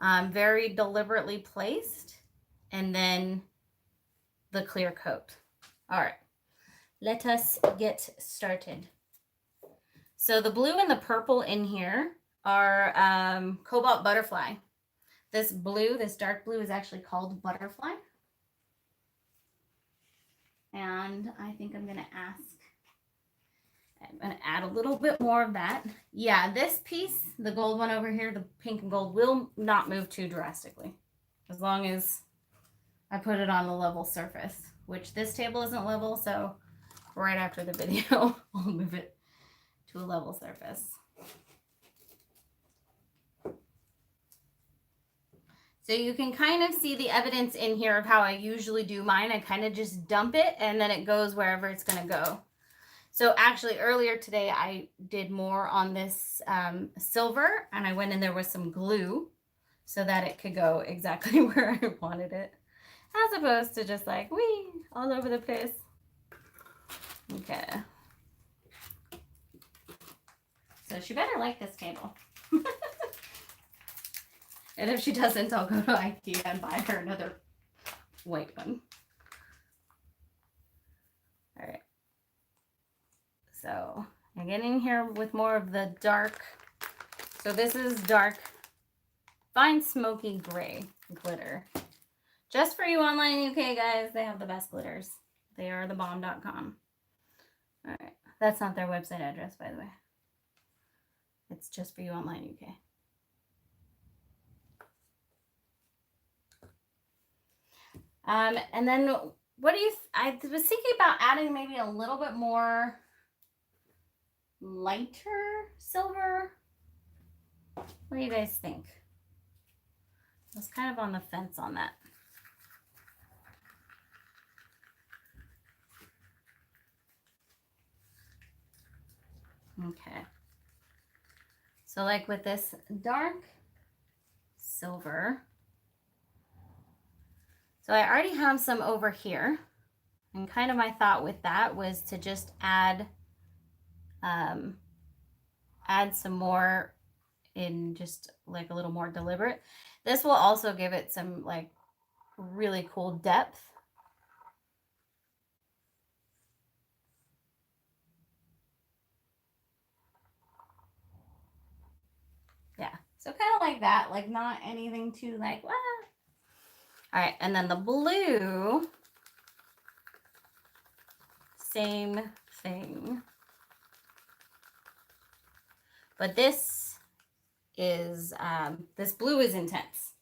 Very deliberately placed. And then the clear coat. All right, let us get started. So the blue and the purple in here are Cobalt Butterfly. This blue, this dark blue, is actually called Butterfly. And I think I'm going to add a little bit more of that. Yeah, this piece, the gold one over here, the pink and gold, will not move too drastically as long as I put it on a level surface, which this table isn't level, so right after the video, I'll move it to a level surface. So you can kind of see the evidence in here of how I usually do mine. I kind of just dump it and then it goes wherever it's going to go. So actually earlier today, I did more on this silver, and I went in there with some glue so that it could go exactly where I wanted it, as opposed to just like, wee, all over the place. Okay. So she better like this table. And if she doesn't, I'll go to IKEA and buy her another white one. All right. So I get in here with more of the dark. So this is dark, fine smoky gray glitter. Just For You Online UK, guys. They have the best glitters. They are thebomb.com. All right. That's not their website address, by the way. It's Just For You Online UK. And then I was thinking about adding maybe a little bit more lighter silver. What do you guys think? I was kind of on the fence on that. Okay. So like with this dark silver, so I already have some over here, and kind of my thought with that was to just add some more in just like a little more deliberate. This will also give it some like really cool depth. Yeah, so kind of like that, like not anything too like, wow. All right, and then the blue, same thing. But this is, this blue is intense.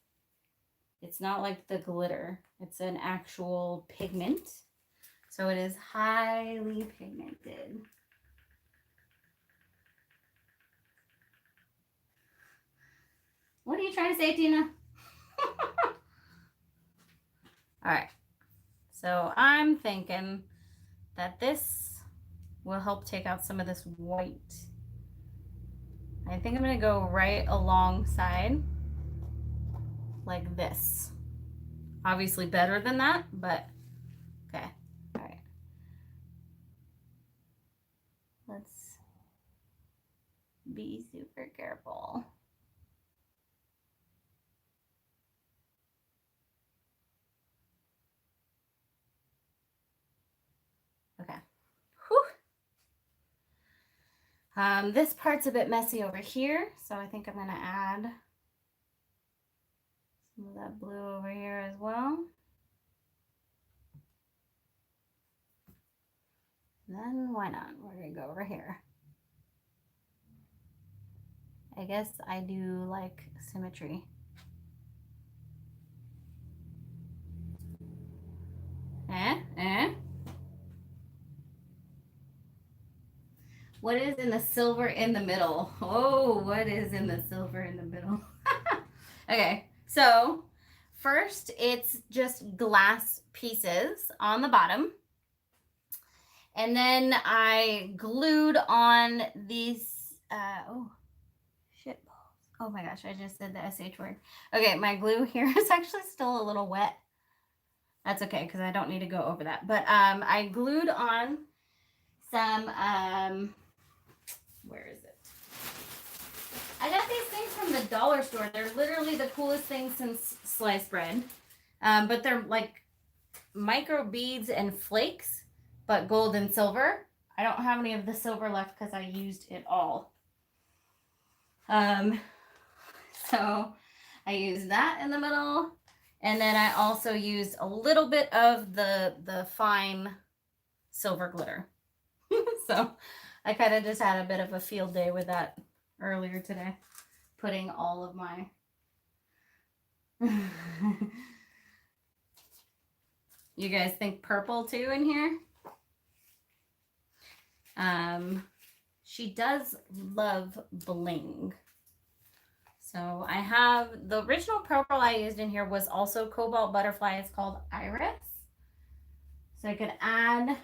It's not like the glitter. It's an actual pigment. So it is highly pigmented. What are you trying to say, Tina? All right, so I'm thinking that this will help take out some of this white. I think I'm gonna go right alongside like this. Obviously better than that, but okay, all right. let's be super careful. Okay. Whew. This part's a bit messy over here, so I think I'm going to add some of that blue over here as well. Then why not? We're going to go over here. I guess I do like symmetry. What is in the silver in the middle? Oh, what is in the silver in the middle? Okay, so first it's just glass pieces on the bottom. And then I glued on these, oh, shit balls. Oh my gosh, I just said the SH word. Okay, my glue here is actually still a little wet. That's okay, because I don't need to go over that. But I glued on some, where is it? I got these things from the dollar store. They're literally the coolest things since sliced bread. But they're like micro beads and flakes, but gold and silver. I don't have any of the silver left because I used it all. So I used that in the middle. And then I also used a little bit of the fine silver glitter. So I kind of just had a bit of a field day with that earlier today, putting all of my you guys think purple too in here? She does love bling. So I have the original purple I used in here was also cobalt butterfly. It's called Iris. So I could add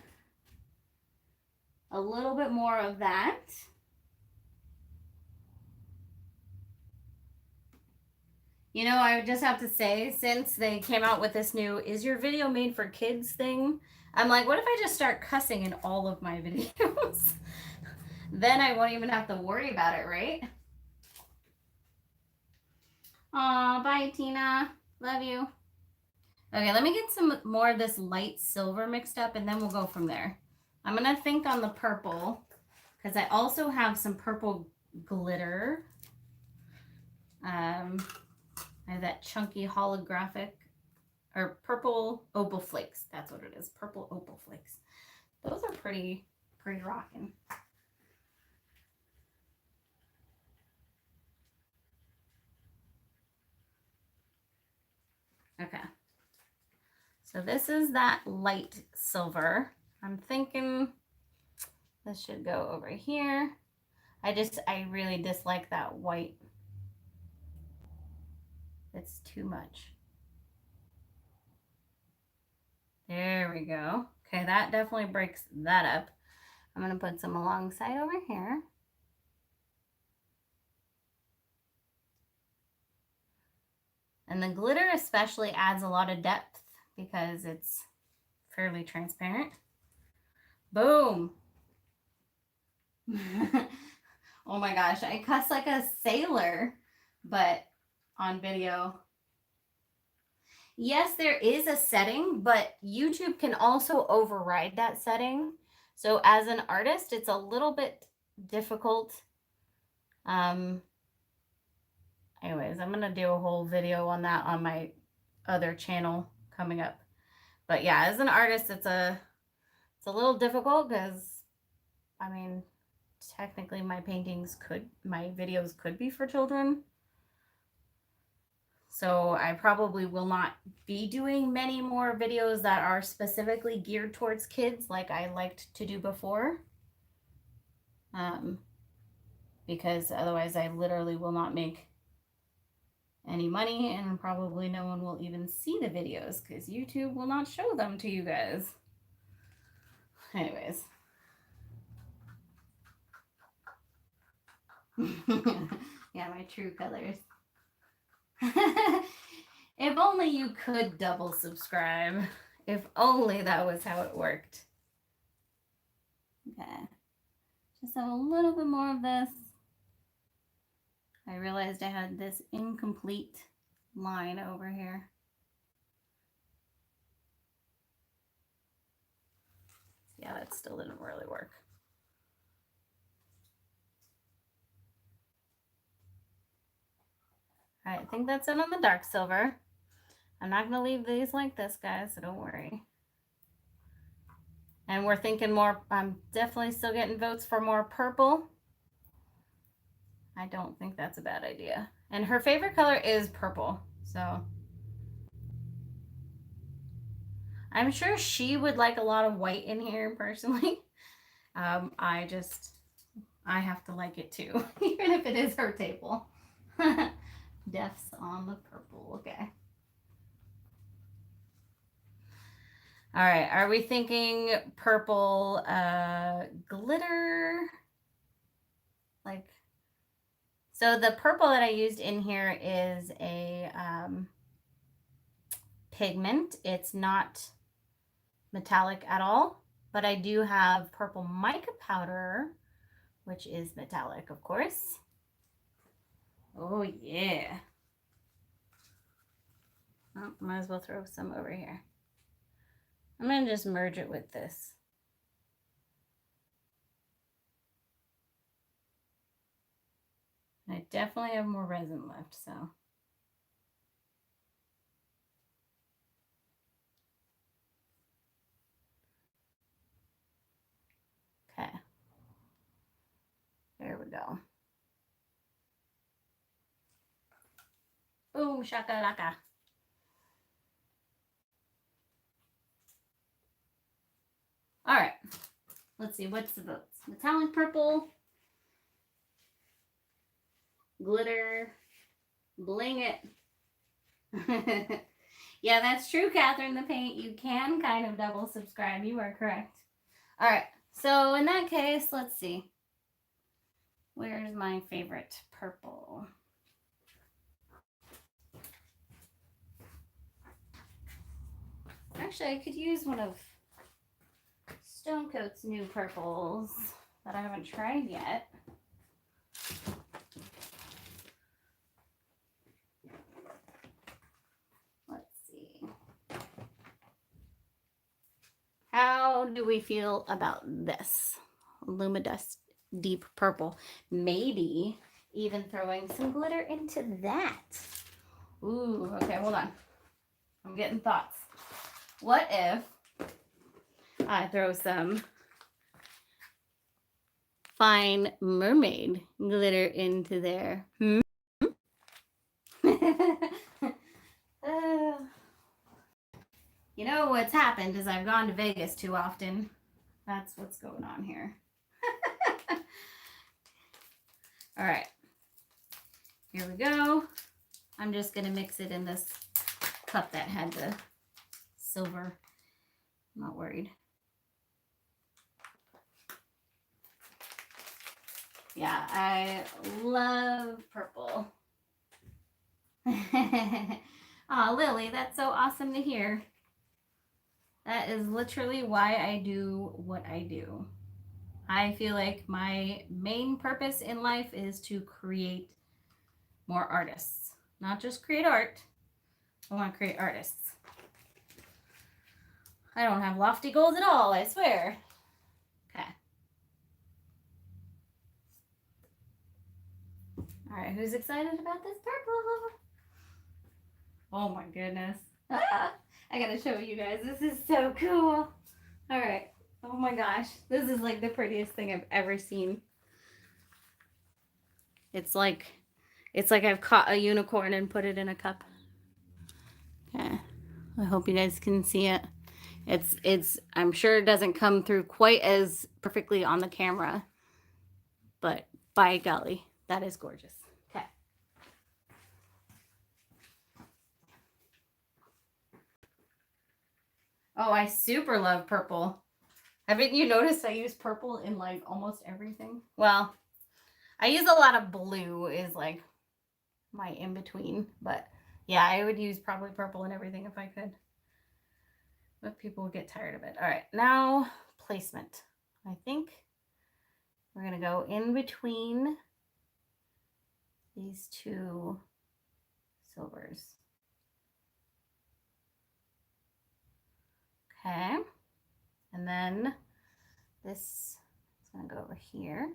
a little bit more of that. You know, I would just have to say, since they came out with this new "Is your video made for kids" thing, I'm like, what if I just start cussing in all of my videos? Then I won't even have to worry about it, right? Aw, bye, Tina. Love you. Okay, let me get some more of this light silver mixed up, and then we'll go from there. I'm going to think on the purple, because I also have some purple glitter. I have that chunky holographic, or purple opal flakes. That's what it is, purple opal flakes. Those are pretty rocking. Okay. So this is that light silver. I'm thinking this should go over here. I really dislike that white. It's too much. There we go. Okay, that definitely breaks that up. I'm going to put some alongside over here. And the glitter especially adds a lot of depth because it's fairly transparent. Boom. Oh my gosh, I cuss like a sailor, but on video. Yes, there is a setting, but YouTube can also override that setting. So as an artist, it's a little bit difficult. Anyways, I'm going to do a whole video on that on my other channel coming up. But yeah, as an artist, it's a little difficult because, I mean, technically my videos could be for children. So I probably will not be doing many more videos that are specifically geared towards kids like I liked to do before. Because otherwise I literally will not make any money, and probably no one will even see the videos because YouTube will not show them to you guys. Anyways. Yeah, my true colors. If only you could double subscribe. If only that was how it worked. Okay. Just have a little bit more of this. I realized I had this incomplete line over here. Yeah, that still didn't really work. All right, I think that's it on the dark silver. I'm not gonna leave these like this, guys, so don't worry. And we're thinking more, I'm definitely still getting votes for more purple. I don't think that's a bad idea. And her favorite color is purple, so I'm sure she would like a lot of white in here personally. I have to like it too, even if it is her table. Deaths on the purple, okay. All right, are we thinking purple glitter? Like, so the purple that I used in here is a pigment. It's not metallic at all, but I do have purple mica powder, which is metallic, of course. Oh, yeah. Oh, might as well throw some over here. I'm going to just merge it with this. I definitely have more resin left, so. Okay. There we go. Boom, shakalaka. All right. Let's see, what's the votes? Metallic purple, glitter, bling it. Yeah, that's true, Catherine the Paint. You can kind of double subscribe. You are correct. All right. So in that case, let's see. Where's my favorite purple? Actually, I could use one of Stone Coat's new purples that I haven't tried yet. Let's see. How do we feel about this? Lumidust deep purple. Maybe even throwing some glitter into that. Ooh, okay, hold on. I'm getting thoughts. What if I throw some fine mermaid glitter into there? You know what's happened is I've gone to Vegas too often. That's what's going on here. All right, here we go. I'm just gonna mix it in this cup that had the silver. I'm not worried. Yeah, I love purple. Oh, Lily, that's so awesome to hear. That is literally why I do what I do. I feel like my main purpose in life is to create more artists. Not just create art. I want to create artists. I don't have lofty goals at all, I swear. Okay. All right, who's excited about this purple? Oh my goodness. I gotta show you guys. This is so cool. All right. Oh my gosh. This is like the prettiest thing I've ever seen. It's like I've caught a unicorn and put it in a cup. Okay. I hope you guys can see it. I'm sure it doesn't come through quite as perfectly on the camera, but by golly, that is gorgeous. Okay. Oh, I super love purple. Haven't you noticed I use purple in like almost everything? Well, I use a lot of blue is like my in-between, but yeah, I would use probably purple in everything if I could. But people would get tired of it. All right, now placement. I think We're going to go in between these two silvers. Okay. And then this is going to go over here.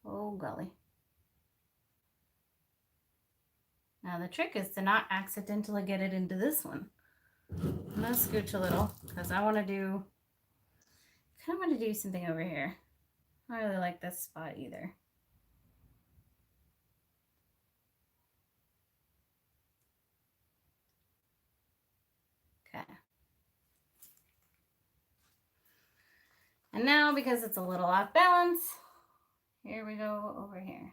Oh, golly. Now the trick is to not accidentally get it into this one. I'm going to scooch a little because I want to do, kind of want to do something over here. I don't really like this spot either. Okay. And now, because it's a little off balance, here we go over here.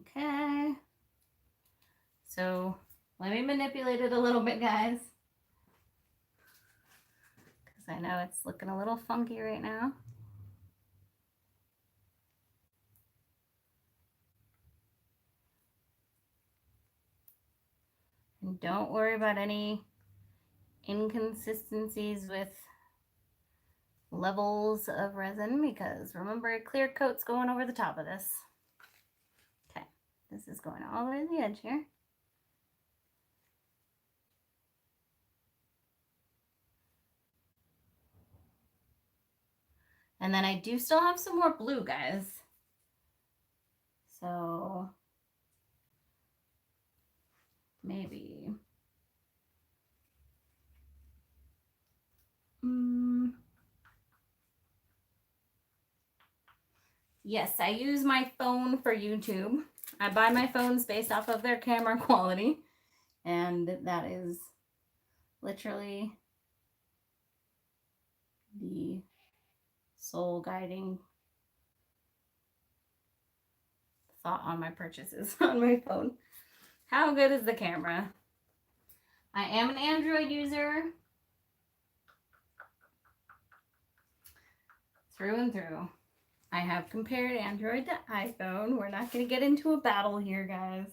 Okay. So let me manipulate it a little bit, guys. Because I know it's looking a little funky right now. And don't worry about any inconsistencies with levels of resin, because remember, a clear coat's going over the top of this. Okay, this is going all the way to the edge here. And then I do still have some more blue, guys. So maybe. Yes, I use my phone for YouTube. I buy my phones based off of their camera quality. And that is literally the sole guiding thought on my purchases on my phone. How good is the camera? I am an Android user. Through and through. I have compared Android to iPhone. We're not going to get into a battle here, guys.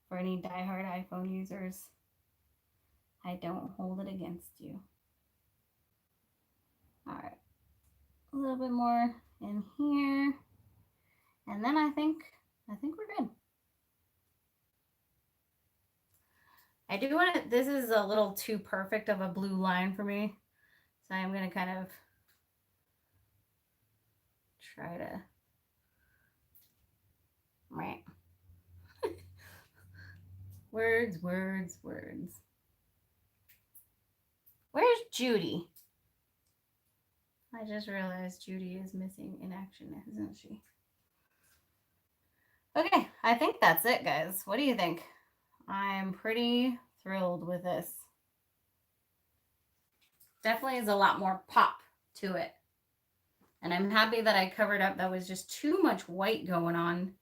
For any diehard iPhone users, I don't hold it against you. All right. A little bit more in here. And then I think we're good. I do want to, this is a little too perfect of a blue line for me. So I'm going to kind of try to, right. Words, words, words. Where's Judy? I just realized Judy is missing in action, isn't she? Okay, I think that's it, guys. What do you think? I'm pretty thrilled with this. Definitely is a lot more pop to it. And I'm happy that I covered up. That was just too much white going on.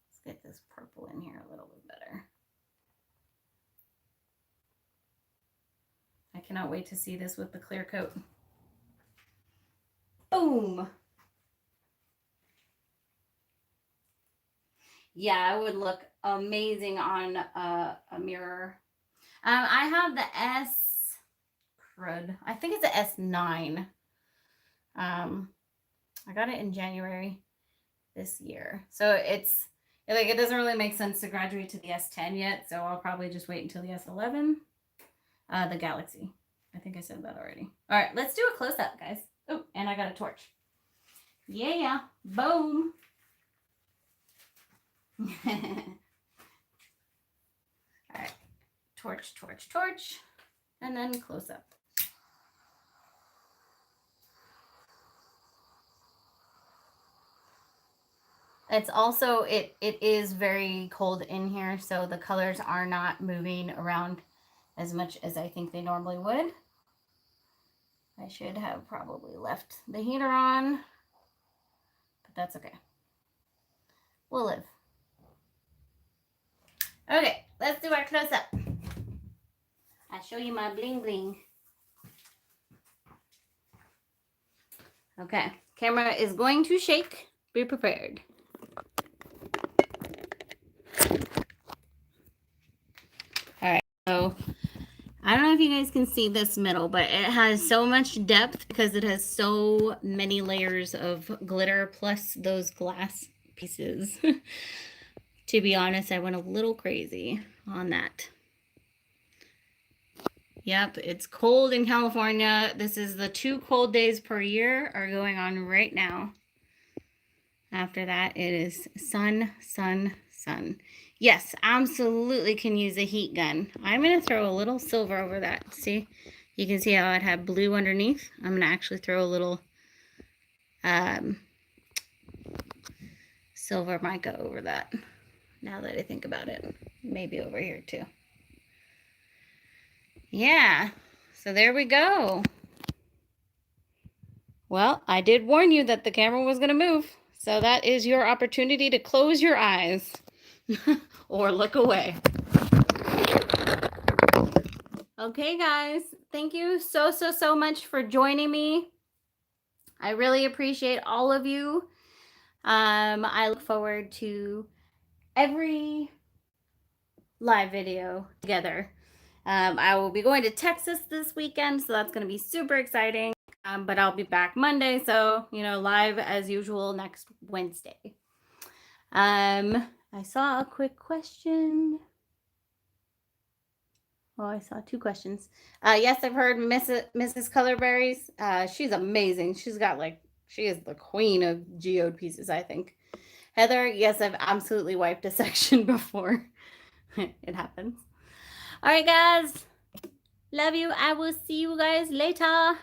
Let's get this purple in here a little bit better. I cannot wait to see this with the clear coat. Boom. Yeah, it would look amazing on a mirror. I have the I think it's the S9. I got it in January this year. So it's like, it doesn't really make sense to graduate to the S10 yet. So I'll probably just wait until the S11. The Galaxy. I think I said that already. All right, let's do a close-up, guys. Oh, and I got a torch. Yeah, boom. All right, torch, torch, torch, and then close up. It's also, it is very cold in here, so the colors are not moving around as much as I think they normally would. I should have probably left the heater on, but that's okay. We'll live. Okay, let's do our close-up. I'll show you my bling bling. Okay, camera is going to shake. Be prepared. All right, so I don't know if you guys can see this middle, but it has so much depth because it has so many layers of glitter plus those glass pieces. To be honest, I went a little crazy on that. Yep, it's cold in California. This is the 2 cold days per year are going on right now. After that, it is sun, sun, sun. Yes, absolutely can use a heat gun. I'm going to throw a little silver over that. See? You can see how it had blue underneath. I'm going to actually throw a little silver mica over that. Now that I think about it. Maybe over here too. Yeah, so there we go. Well, I did warn you that the camera was going to move. So that is your opportunity to close your eyes or look away. Okay, guys, thank you so much for joining me. I really appreciate all of you. I look forward to every live video together. I will be going to Texas this weekend, so that's going to be super exciting. But I'll be back Monday, so, you know, live as usual next Wednesday. I saw a quick question. Oh, I saw 2 questions. Yes, I've heard Mrs. Colorberries. She's amazing. She's got she is the queen of geode pieces, I think. Heather, yes, I've absolutely wiped a section before. It happens. All right, guys. Love you. I will see you guys later.